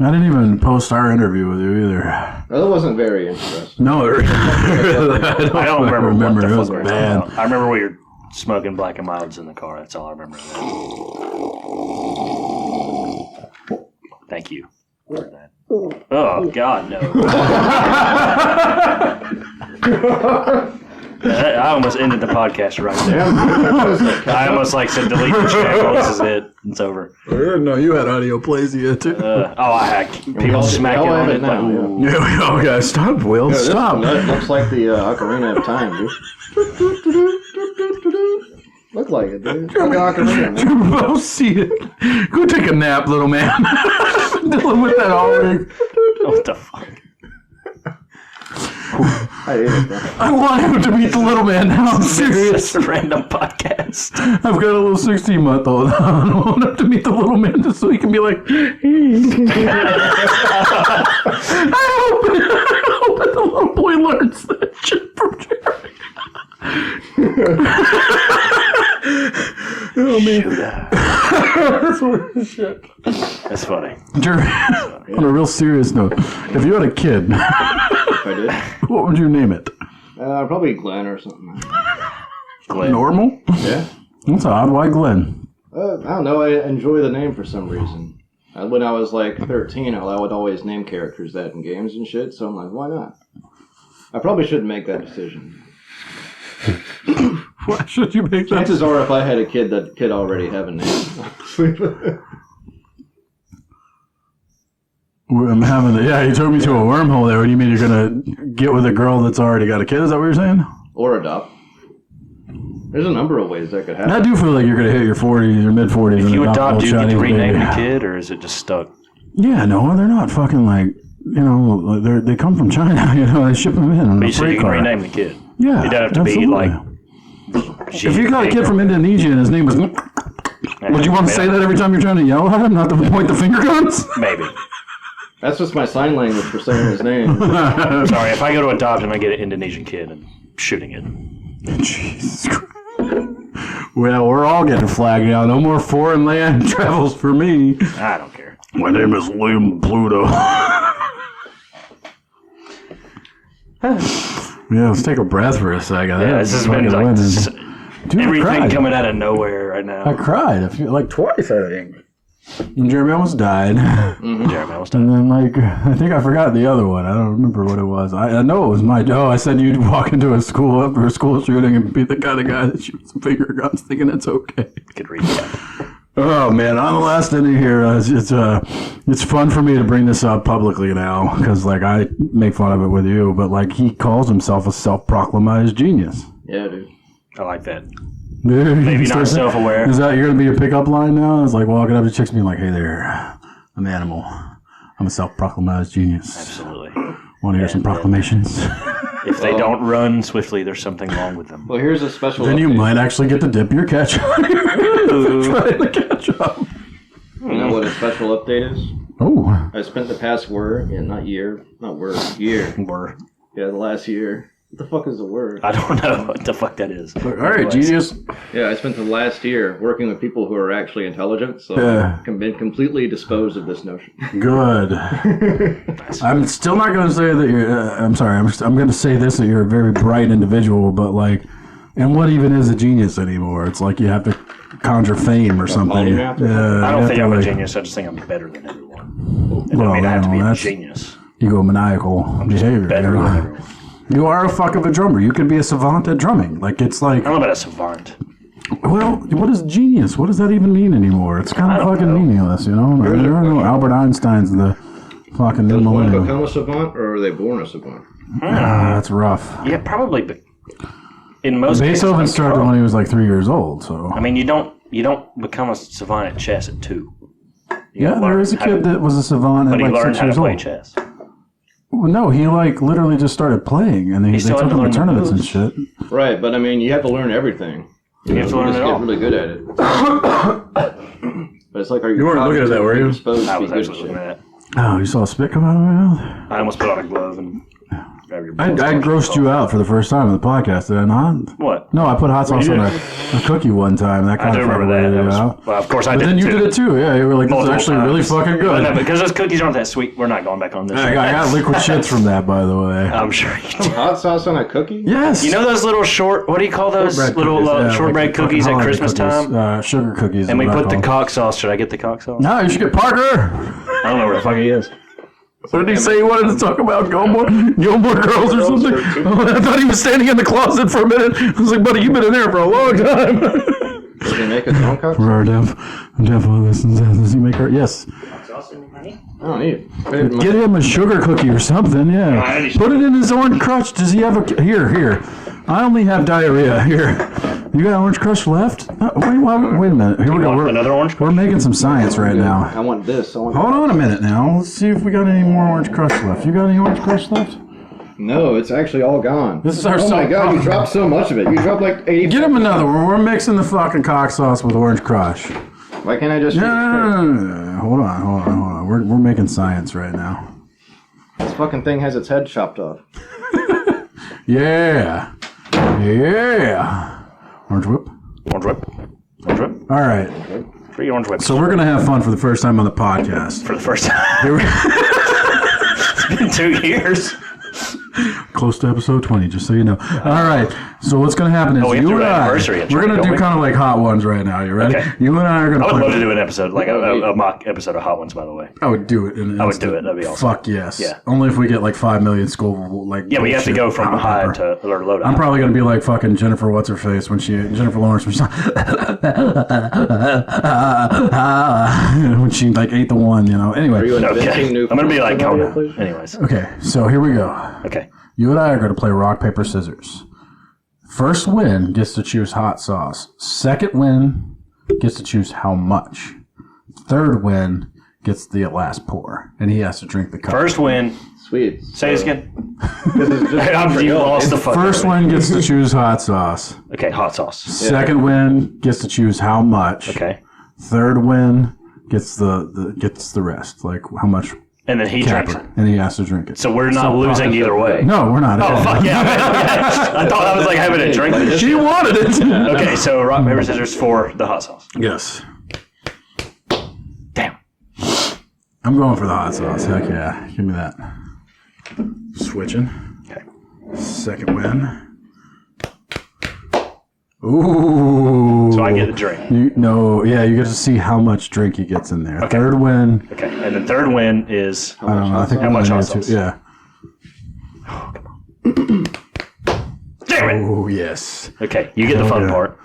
I didn't even post our interview with you either. Well, that wasn't very interesting. No, I don't remember. It was bad. I remember we were smoking Black and Milds in the car. That's all I remember. Thank you for that. Oh God, no! I almost ended the podcast right there. I almost said delete the channel. This is it. It's over. No, you had audioplasia too. I had people smacking on it now. Yeah, we all got stop, Will. Stop. That looks like the Ocarina of Time, dude. Look like it, dude. I'll see it. Go take a nap, little man. I've been dealing with that already. What the fuck? I want him to meet the little man now. I'm serious. It's a random podcast. I've got a little 16-month-old. I want him to meet the little man just so he can be like, hey. I hope that the little boy learns that shit from Jerry. real name. That's funny. Jeremy, on a real serious note, if you had a kid, If I did, what would you name it? probably Glenn or something. Glenn. Normal? Yeah. That's odd. Why Glenn? I don't know. I enjoy the name for some reason. When I was like 13, I would always name characters that in games and shit. So I'm like, why not? I probably shouldn't make that decision. Why should you make that? Chances are, if I had a kid, that kid already have a name. I'm having you took me to a wormhole there. What do you mean you're going to get with a girl that's already got a kid? Is that what you're saying? Or adopt. There's a number of ways that could happen. I do feel like you're going to hit your 40s, your mid-40s. If you adopt, do you get to Chinese rename baby. the kid, or is it just stuck? Yeah, no, they're not fucking like, they come from China, they ship them in on But a you said freight you can car. rename the kid. Yeah, You don't have to absolutely. be like... If you got a kid from Indonesia and his name was... Would you want to say that every time you're trying to yell at him, not to point the finger guns? Maybe. That's just my sign language for saying his name. Sorry, if I go to adopt and I get an Indonesian kid and shooting it. Jesus Christ. Well, we're all getting flagged now. No more foreign land travels for me. I don't care. My name is William Pluto. Yeah, let's take a breath for a second. Yeah, this has been like Dude, everything coming out of nowhere right now. I cried like twice, I think. When Jeremy almost died. Jeremy almost died. And then, I think I forgot the other one. I don't remember what it was. I know it was I said you'd walk into a school after a school shooting and be the kind of guy that shoots finger guns thinking it's okay. You could read that. Oh, man. On the last inning here, it's fun for me to bring this up publicly now because, I make fun of it with you, but, he calls himself a self-proclaimed genius. Yeah, dude. I like that. Dude, Maybe not self-aware. Is that you're going to be a pickup line now? It's like walking up to chicks being like, hey there, I'm an animal. I'm a self-proclaimed genius. Absolutely. Want to hear some proclamations? If they don't run swiftly, there's something wrong with them. Well, here's a special Then you update. might actually get to dip your ketchup. Trying to catch up. You know what a special update is? Oh. I spent the past year. Were. Yeah, the last year. What the fuck is the word? I don't know what the fuck that is. All right, genius. Yeah, I spent the last year working with people who are actually intelligent, so Yeah. I've been completely disposed of this notion. Good. I'm still not going to say that you're. I'm sorry. I'm going to say this, that you're a very bright individual, but and what even is a genius anymore? It's like you have to conjure fame or something. polymath or Yeah, I you don't have think to, I'm a genius. I just think I'm better than everyone. It don't mean I have to be a that's genius. egomaniacal behavior. Better than everyone. You are a fuck of a drummer. You could be a savant at drumming. It's like, I don't know about a savant. well, what is genius? What does that even mean anymore? It's kind of fucking meaningless, There are no Albert Einstein's the fucking new Does one millennium. become a savant, or are they born a savant? That's rough. Yeah, probably. But in most cases, Beethoven started when he was 3 years old, so. I mean, you don't become a savant at chess at 2. You Yeah, gotta there learn is a how to- kid that was a savant But he at learned 6 how to years play old. chess. Well, no, he literally just started playing, and they still took had to him to learn the tournaments and moves. shit. Right, but I mean, you have to learn everything. You have to learn just it get all. really good at it. But it's like, are you? You weren't looking at that, were you? Supposed I to be was good actually at looking shit. at that. Oh, you saw a spit come out of my mouth? I almost put on a glove and grab your I grossed you out for the first time on the podcast, did I not? What? No, I put hot sauce you on did? a cookie one time. That I kind do of remember that. That was, well, of course, I But did then it you too. did it too, yeah. You were like, this is Multiple actually really times. fucking good. No, because those cookies aren't that sweet. We're not going back on this. I got liquid shits from that, by the way. I'm sure you did. Hot sauce on a cookie? Yes. You know those little what do you call those Shortbread little cookies, yeah, shortbread like cookies at holiday Christmas cookies, time? Sugar cookies. And is we what I put the call them. cock sauce. Should I get the cock sauce? No, you should get Parker. I don't know where the fuck he is. What did he say he wanted to talk about? Gilmore Girls or something? I thought he was standing in the closet for a minute. I was like, buddy, you've been in there for a long time. Does he make his own cock? For our deaf listens, does he make her? Yes. I don't need it. Get him a sugar cookie or something, yeah. I Put it in his orange crush. Does he have a... Here. I only have diarrhea. Here. You got orange crush left? Wait a minute. Here we go. Another orange We're making some science right now. I want this. Hold on a minute now. Let's see if we got any more orange crush left. You got any orange crush left? No, it's actually all gone. This is our Oh my god, self-problem. you dropped so much of it. You dropped like 80. Get him another one. We're mixing the fucking cock sauce with orange crush. Why can't I just... No. Hold on. We're making science right now. This fucking thing has its head chopped off. Yeah. Orange whip. Orange whip. Orange whip. All right. 3 orange whips. So we're going to have fun for the first time on the podcast. For the first time. It's been 2 years. Close to episode 20, just so you know. All right. So what's going to happen is you and I, we're going to do kind of like hot ones right now. You ready? Okay. You and I are going to I would love to do an episode, like a mock episode of Hot Ones, by the way. I would do it. I would do it. That'd be awesome. Fuck yes. Yeah. Only if we get like 5 million Scoville. Like, yeah, we have to go from high to low to high. I'm probably going to be like fucking Jennifer What's-Her-Face Jennifer Lawrence when she like ate the one, you know. Anyway. Okay. I'm going to be like Conan. Anyways. Okay, so here we go. Okay. You and I are going to play rock, paper, scissors. First win gets to choose hot sauce. Second win gets to choose how much. Third win gets the last pour, and he has to drink the cup. First win. Sweet. Say it again. You lost the fuck. First win gets to choose hot sauce. Okay, hot sauce. Second win gets to choose how much. Okay. Third win gets the rest, like how much. And then he drinks it. And he has to drink it. So we're not losing either way. No, we're not. Oh, fuck yeah. I thought I was like having a drink. She wanted it. Okay, so rock, paper, scissors for the hot sauce. Yes. Damn. I'm going for the hot sauce. Heck yeah. Give me that. Switching. Okay. Second win. Ooh. So I get the drink. You get to see how much drink he gets in there. Okay. Third win. Okay, and the third win is I don't know. I think how much hot sauce? sauce? Yeah. Oh, come on. Damn it. Oh, yes. Okay, you get the fun part.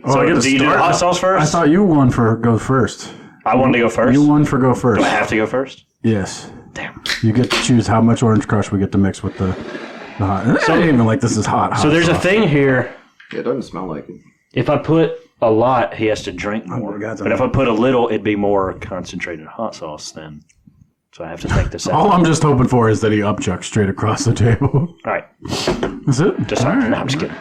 Oh, So I get to do you do the start? hot sauce first? I thought you won for go first. I wanted to go first. You won for go first. Do I have to go first? Yes. Damn. You get to choose how much orange crush we get to mix with the hot. So, I ain't even like this is hot. So there's a thing here. Yeah, it doesn't smell like it. If I put a lot, he has to drink more. But if I put a little, it'd be more concentrated hot sauce then. So I have to think this out. All I'm just hoping for is that he upchucks straight across the table. All right. That's it? Just all right. No, I'm just kidding.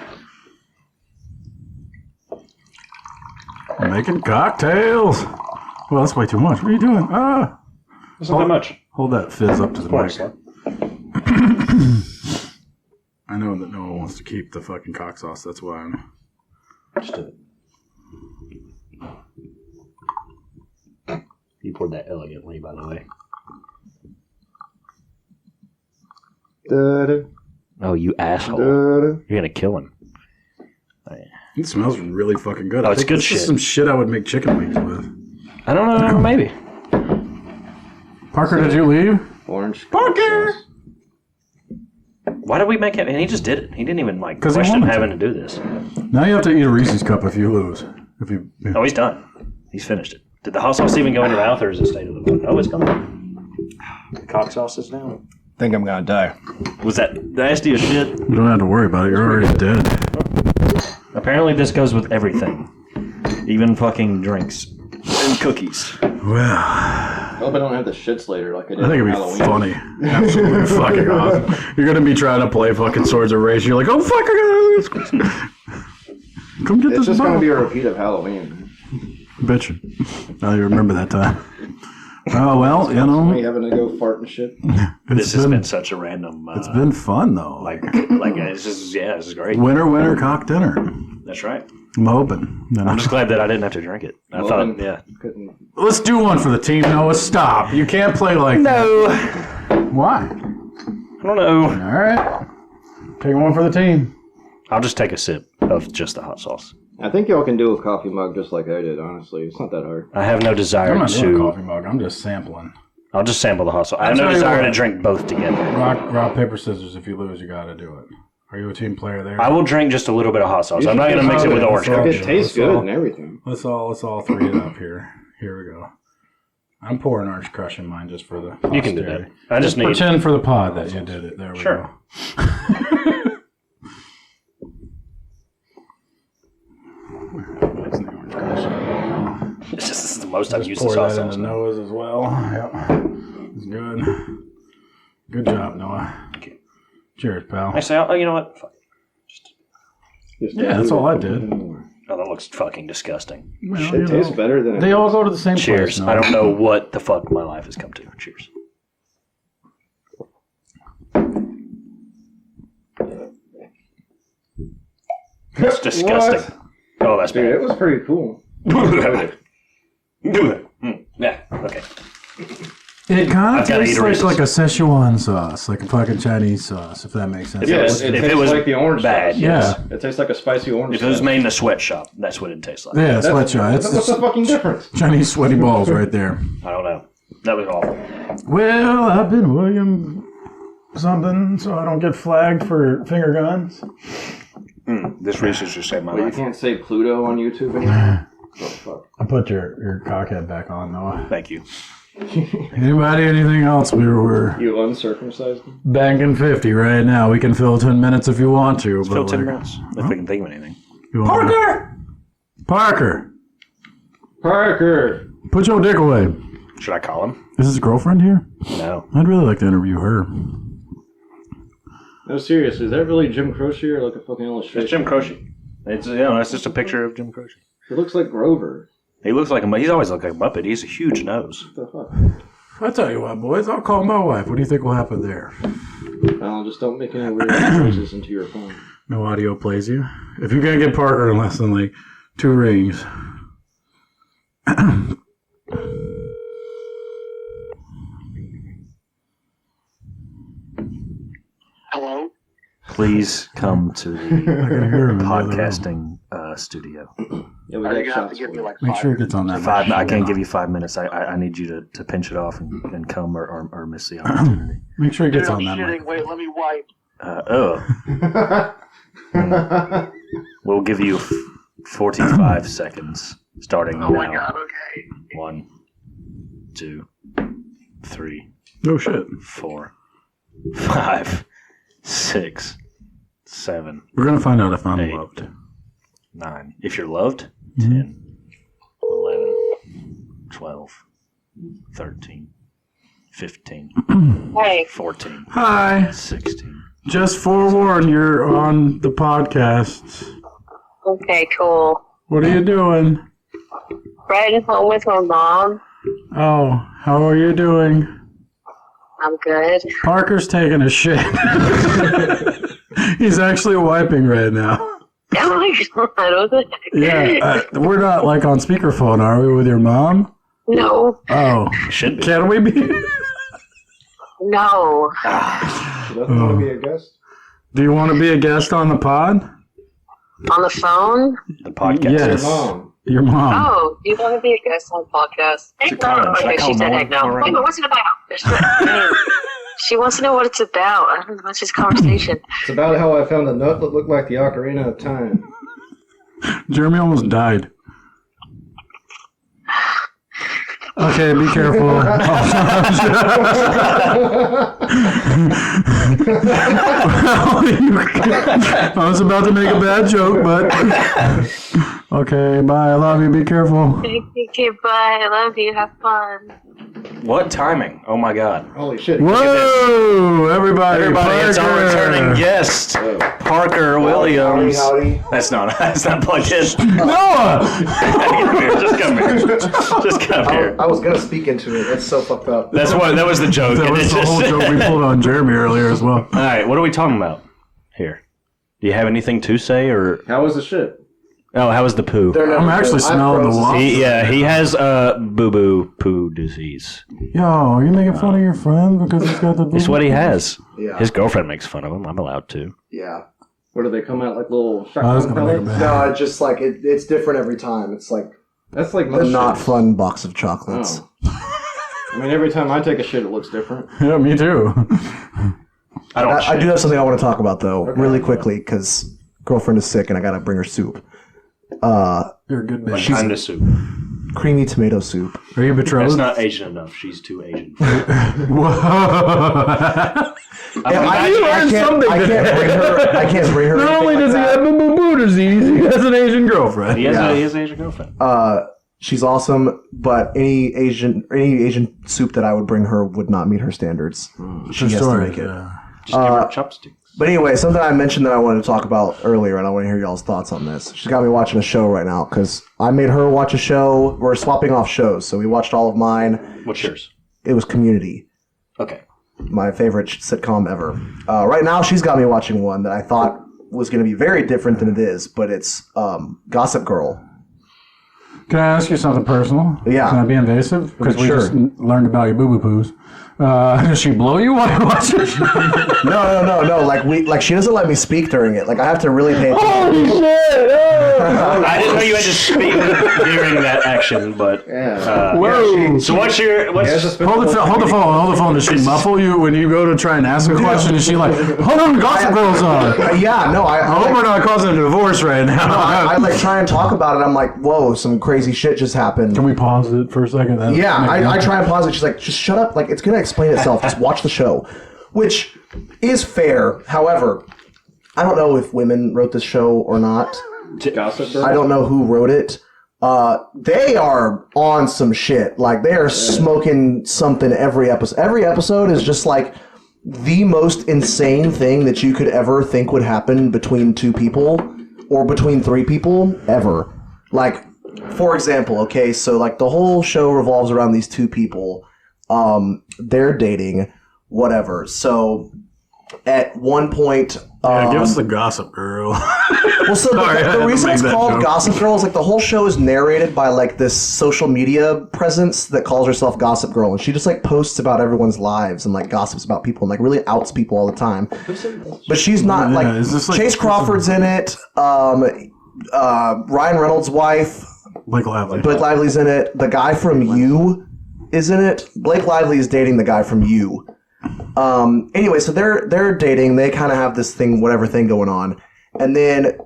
Making cocktails. Well, that's way too much. What are you doing? That's not that much. Hold that fizz up to the mic. Slut. I know that no one wants to keep the fucking cock sauce. That's why I'm... Just do it. You poured that elegantly, by the way. Da-da, Oh, you asshole. da-da. You're going to kill him. It smells really fucking good. Oh, I it's think good this shit. is some shit I would make chicken wings with. I don't know. Maybe. Parker, did you leave? Orange. Parker! sauce. Why did we make it? And he just did it. He didn't even like 'Cause he question wanted having to. to do this. Now you have to eat a Reese's cup if you lose. Oh, he's done. He's finished it. Did the hot sauce even go in your mouth, or is it stayed in the mouth? Oh, it's gone. The cock sauce is down. Think I'm gonna die. Was that nasty as shit? You don't have to worry about it. You're already dead. Apparently, this goes with everything, even fucking drinks and cookies. Well, I hope I don't have the shits later like I did I think on it'd be Halloween. funny. Absolutely fucking awesome. You're going to be trying to play fucking Swords of Rage. You're like, oh, fuck, I got this. Come get It's this just gonna bottle. be a repeat of Halloween. Bitch. Now you remember that time. Oh, well, you Me know. having to go fart and shit. This has been such a random. It's been fun, though. like this is this is great. Winter, cock dinner. That's right. I'm hoping. I'm just glad that I didn't have to drink it. I thought, yeah. Let's do one for the team, Noah. Stop. You can't play like that. No, Why? I don't know. All right. Take one for the team. I'll just take a sip of just the hot sauce. I think y'all can do a coffee mug just like I did, honestly. It's not that hard. I have no desire I'm not doing a to. coffee mug. I'm just sampling. I'll just sample the hot sauce. I have no tell you desire what. to drink both together. Rock, paper, scissors. If you lose, you got to do it. Are you a team player there? I will drink just a little bit of hot sauce. I'm not going to mix it with orange. Okay. It tastes good and everything. Let's all three it up here. Here we go. I'm pouring orange crush in mine just for the posterity. You can do that. I just need. Pretend for the pod that you did it. There we Sure. go. This is the most I've used Pour this hot that sauce. into Noah's as well. Yep. It's good. Good job, Noah. Okay. Cheers, pal. Actually, you know what? Fuck. Yeah, that's all I did. Oh, that looks fucking disgusting. Well, It you tastes know, better than it they all go to the same Cheers. place. I don't know what the fuck my life has come to. Cheers. That's disgusting. What? Oh, that's Dude, bad. it was pretty cool. Yeah, okay. It kind of I've gotta eat tastes a Reese's. like a Szechuan sauce, like a fucking Chinese sauce, if that makes sense. Yeah, was- it if tastes it was like the orange bad, sauce. Yeah. It tastes like a spicy orange If it was sauce. made in a sweatshop, that's what it'd taste like. Yeah, That's- sweatshop. It's What's the fucking difference? Chinese sweaty balls right there. I don't know. That was awful. Well, I've been William something, so I don't get flagged for finger guns. This Reese's just saved my Wait, you life. can't say Pluto on YouTube anymore? Oh, fuck. I put your cockhead back on, Noah. Thank you. Anybody, anything else? We're You uncircumcised? banking 50 right now. We can fill 10 minutes if you want to. Still but 10 like, minutes. If we can think of anything. you want Parker! Parker! Put your dick away. Should I call him? Is his girlfriend here? No. I'd really like to interview her. No, seriously, is that really Jim Croce or like a fucking illustration? It's Jim Croce. It's it's just a picture of Jim Croce. It looks like Grover. He looks like a he's always looked like a Muppet. He's a huge nose. What the fuck? I'll tell you what, boys. I'll call my wife. What do you think will happen there? Well, just don't make any weird noises into your phone. No audio plays you. If you can't get Parker in less than like 2 rings. Hello? Please come to I can hear him in the the other room. podcasting studio. Yeah, we Are got you going to have to shots give for me you. like Make five? sure it gets on that. I can't give you 5 minutes. I need you to pinch it off and come or miss the opportunity. Make sure it Dude, gets I'm on that. shitting. mic. Wait, let me wipe. We'll give you 45 seconds starting Oh now. my god, okay. 1, 2, 3, No shit. 4, 5, 6, 7, We're gonna find out if I'm 8. loved. 9. If you're loved, 10, 11, 12, 13, 15, Hey, 14, Hi. 16. Just forewarn, you're on the podcast. okay, cool. What are you doing? Riding home with my mom. Oh, how are you doing? I'm good. Parker's taking a shit. He's actually wiping right now. Oh my god, was it? Yeah, we're not like on speakerphone, are we, with your mom? No, Oh, Should be. can we be? no. She doesn't want to be a guest? Do you want to be a guest on the pod? On the phone? The podcast. Yes. Mom. Your mom. Oh, do you want to be a guest on the podcast? Should call him. Should I Okay, call she said Noah heck no. already? Wait, but what's it about? She wants to know what it's about. I don't know. It's just conversation. It's about how I found a nut that looked like the Ocarina of Time. Jeremy almost died. Okay, be careful. I was about to make a bad joke, but okay, bye. I love you. Be careful. Okay, bye. I love you. Have fun. What timing? Oh my god. Holy shit. Whoa, everybody! It's our Parker. returning guest, Parker Williams. Howdy. That's not plugged in. Noah. Just come here. Just come here. I was gonna speak into it. That's so fucked up. That was the joke. That And was it's the whole just- joke we pulled on Jeremy earlier as well. All right, what are we talking about here? Do you have anything to say, or How was the shit? how was the poo? I'm actually smelling the water. He has boo poo disease. Yo, are you making fun of your friend because he's got the? It's what he has. Yeah. His girlfriend makes fun of him. I'm allowed to. Yeah. Where do they come out like little I was shotgun gonna make a pellets? bad. No, it's just like it's different every time. It's like That's like a most not shits. fun box of chocolates. Oh. I mean, every time I take a shit, it looks different. Yeah, me too. I don't. I do have something I want to talk about though, Okay. really quickly, because girlfriend is sick and I gotta bring her soup. You're a good man. kind of soup. Creamy tomato soup. Are you That's betrothed? not Asian enough. She's too Asian. Whoa. I learned something today. I can't bring her. Not only does he have a boo disease, he has an Asian girlfriend. He has Yeah. he has an Asian girlfriend. She's awesome, but any Asian soup that I would bring her would not meet her standards. She has to make it. Just give her chopsticks. But anyway, something I mentioned that I wanted to talk about earlier, and I want to hear y'all's thoughts on this. She's got me watching a show right now because I made her watch a show. We're swapping off shows, so we watched all of mine. What's yours? It was Community, Okay. my favorite sitcom ever. Right now, she's got me watching one that I thought was going to be very different than it is, but it's Gossip Girl. Can I ask you something personal? Yeah. Can I be invasive? Because we Sure. just learned about your boo-boo poos. Does she blow you while you watch it? No. Like she doesn't let me speak during it. Like I have to really pay attention. Holy shit! I didn't know you had to speak during that action, but Whoa! so what's Hold the phone. Does she muffle you when you go to try and ask a question? Is she like, hold on, Gossip Girl's on? Yeah, no, I hope we're not causing a divorce right now. I like try and talk about it. I'm like, whoa, some crazy shit just happened. Can we pause it for a second? I try and pause it. She's like, just shut up. Like, it's going to explain itself. Just watch the show. Which is fair. However, I don't know if women wrote this show or not. Gossip Girl? I don't know who wrote it. They are on some shit. Like, they are smoking something every episode. Every episode is just like the most insane thing that you could ever think would happen between two people or between three people ever. Like, for example, okay, so like the whole show revolves around these two people. They're dating, whatever. So at one point, give us the Gossip Girl. well, so the reason it's called Gossip Girl is like the whole show is narrated by like this social media presence that calls herself Gossip Girl, and she just like posts about everyone's lives and like gossips about people and like really outs people all the time. But she's not like, is this, like, Chase Crawford's in it. Ryan Reynolds' wife, Blake Lively. Blake Lively's in it. The guy from You is in it. Blake Lively is dating the guy from You. Anyway, so they're dating. They kind of have this whatever thing going on. And then,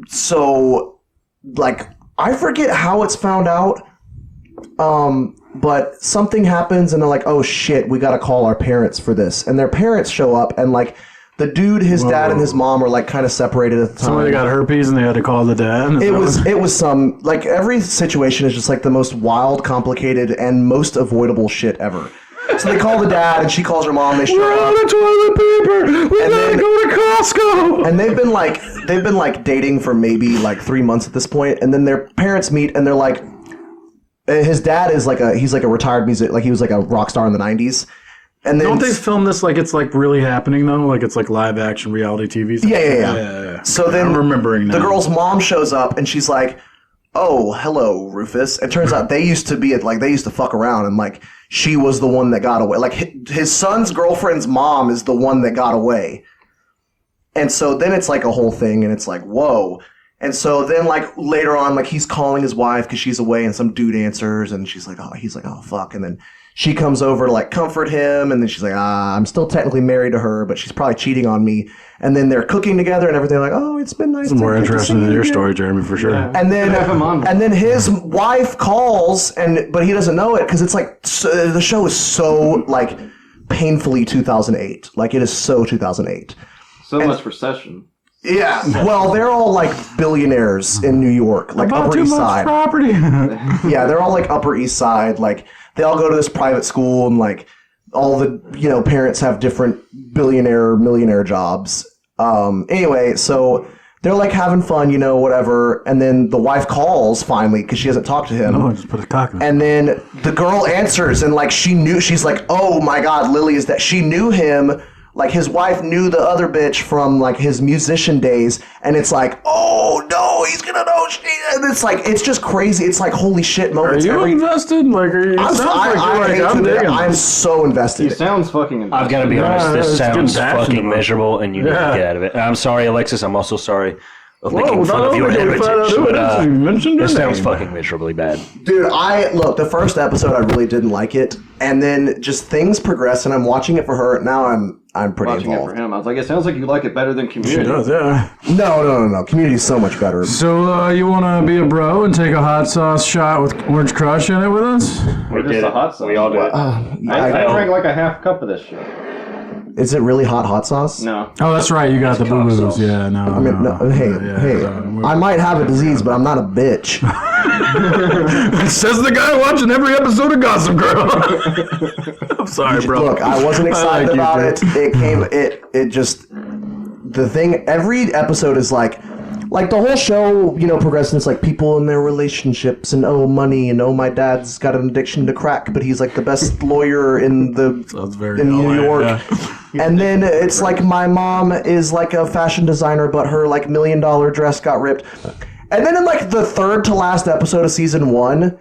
so, like, I forget how it's found out. But something happens and they're like, oh shit, we gotta call our parents for this. And their parents show up and like, the dude, his dad and his mom were like kind of separated at the time. Somebody got herpes and they had to call the dad. It was some, like, every situation is just like the most wild, complicated, and most avoidable shit ever. So they call the dad and she calls her mom. They show We're up. out of toilet paper. We gotta go to Costco. And they've been like dating for maybe like 3 months at this point. And then their parents meet and they're like, his dad is like he's like a retired music, like he was like a rock star in the 90s. And then, don't they film this like it's like really happening though? Like it's like live action reality TV? Yeah. So then I'm remembering now. The girl's mom shows up and she's like, oh, hello, Rufus. It turns out they used to fuck around and like she was the one that got away. Like his son's girlfriend's mom is the one that got away. And so then it's like a whole thing and it's like, whoa. And so then like later on, like he's calling his wife because she's away and some dude answers and he's like, oh, fuck. And then she comes over to like comfort him, and then she's like, I'm still technically married to her, but she's probably cheating on me. And then they're cooking together and everything. Like, oh, it's been nice. It's more interesting than your story, Jeremy, for sure. Yeah. And then his wife calls, but he doesn't know it because it's like the show is so like painfully 2008. Like it is so 2008. So much recession. Yeah. Well, they're all like billionaires in New York, like About Upper too East much Side. property. Yeah, they're all like Upper East Side. Like they all go to this private school, and like all the parents have different millionaire jobs. Anyway, so they're like having fun, whatever. And then the wife calls finally because she hasn't talked to him. Oh, just put a cock in it. And then the girl answers, and like she's like, oh my God, Lily is that she knew him. Like his wife knew the other bitch from like his musician days, and it's like, oh no, he's gonna know. And it's like, it's just crazy. It's like holy shit moments. Are you invested? Like, are you? I'm so invested. He sounds fucking invested. I've got to be honest, this it's sounds getting passionate. fucking miserable, and you need to get out of it. And I'm sorry, Alexis. I'm also sorry of making fun of your heritage. But, this sounds fucking miserably bad. Dude, look, the first episode I really didn't like it, and then just things progress, and I'm watching it for her. Now I'm pretty Watching involved. it for him. I was like, it sounds like you like it better than Community. She does, yeah. No. Community's so much better. So, you want to be a bro and take a hot sauce shot with Orange Crush in it with us? Or just a hot sauce. We all did. I drank like a half cup of this shit. Is it really hot sauce? No. Oh, that's right. You got the boo-boos. Yeah, no. I mean, hey. I might have a disease, but I'm not a bitch. Says the guy watching every episode of Gossip Girl. I'm sorry, bro. Look, I wasn't excited about it. It. It just, the thing, every episode is like the whole show, progressing. It's like people in their relationships and money and my dad's got an addiction to crack, but he's like the best lawyer in New York. Yeah. And then it's like my mom is like a fashion designer, but her like $1 million dress got ripped. And then in like the third to last episode of season 1,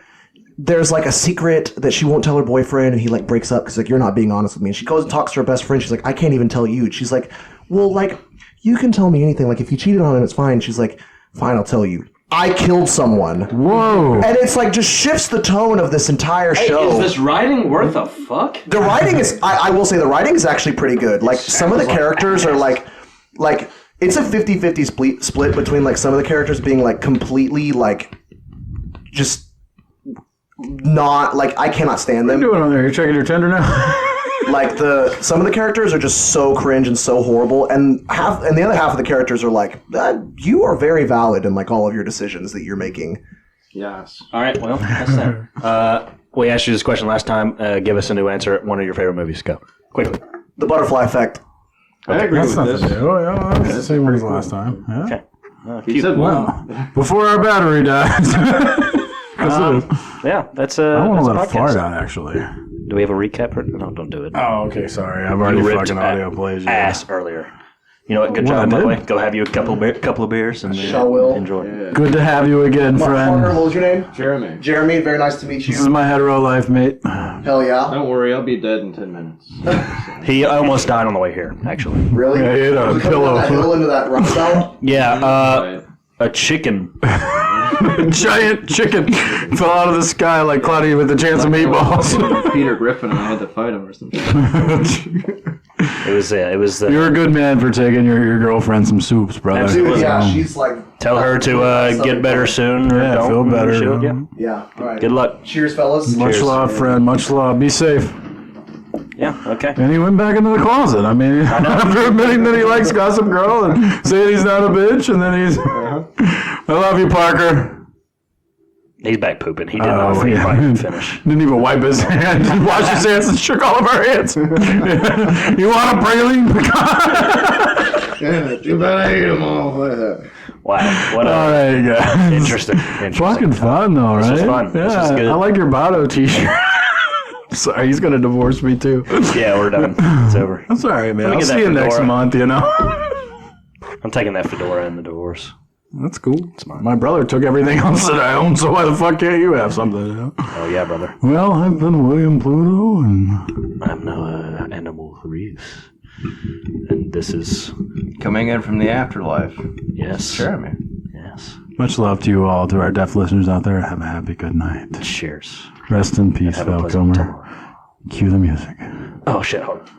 there's like a secret that she won't tell her boyfriend, and he like breaks up because like, you're not being honest with me. And she goes and talks to her best friend. She's like, I can't even tell you. And she's like, well, like, you can tell me anything. Like, if you cheated on him, it's fine. She's like, fine, I'll tell you. I killed someone. Whoa. And it's like just shifts the tone of this entire show. Is this writing worth a fuck? The writing is, I will say, the writing is actually pretty good. Like, some of the characters are like, it's a 50-50 split between like some of the characters being like completely like, just not, like, I cannot stand them. What are you doing on there? You're checking your Tinder now? Like some of the characters are just so cringe and so horrible, and the other half of the characters are like, you are very valid in like all of your decisions that you're making. Yes. All right, well, that's that. We asked you this question last time. Give us a new answer. One of your favorite movies. Go. Quickly. The Butterfly Effect. I agree That's with not this. Oh, yeah, that's the same word as last time. Yeah. Okay. He said Wow. Before our battery dies. Yeah, that's I want that's to a let a podcast. fart out, actually. Do we have a recap? No, don't do it. Oh, okay, sorry. I've already You fucking ripped audio plays. you. ass earlier. You know what? Good What, job, I by the did? way. Go have you a couple of beers and Sure will. enjoy. Good to have you again, Partner, friend. what was your name? Jeremy. Jeremy, very nice to meet This is you. my hetero life, mate. Hell yeah. Don't worry, I'll be dead in 10 minutes. He almost died on the way here, actually. Really? Yeah, you know, Was he coming down that pillow. hill into that rock belt? Yeah, a chicken. Giant chicken fell out of the sky like Claudia with a chance of meatballs. Peter Griffin and I had to fight him or something. It was the. You're a good man for taking your girlfriend some soups, brother. Absolutely. Dude, yeah, So, she's like... Tell her to get better soon. Or Yeah, don't. feel better. She'll- yeah. Yeah, all right. Good luck. Cheers, fellas. Much Cheers. love, friend. Much love. Be safe. Yeah. Okay. And he went back into the closet. I mean, after admitting that he likes Gossip Girl and saying he's not a bitch, and then he's... I love you, Parker. He's back pooping. He did not yeah. finish. Didn't even wipe his hands. He washed his hands and shook all of our hands. You want a praline pecan? Yeah, too bad I ate them all. Wow. What All a right, guys. interesting. Fucking fun, though, right? This was fun. Yeah, This was good. I like your Botto t-shirt. Sorry, he's going to divorce me, too. Yeah, we're done. It's over. That's all right, man. Let me I'll get see that you next fedora. month, you know? I'm taking that fedora and the divorce. That's cool. My brother took everything else that I own, so why the fuck can't you have something? You know? Oh yeah, brother. Well, I've been William Pluto, and I'm now Animal Reeves, and this is Coming in from the afterlife. yes, Jeremy. yes. much love to you all, to our deaf listeners out there. Have a happy good night. Cheers. Rest in peace, Have a Val pleasant Kilmer. tomorrow. Cue the music. Oh shit! Hold on.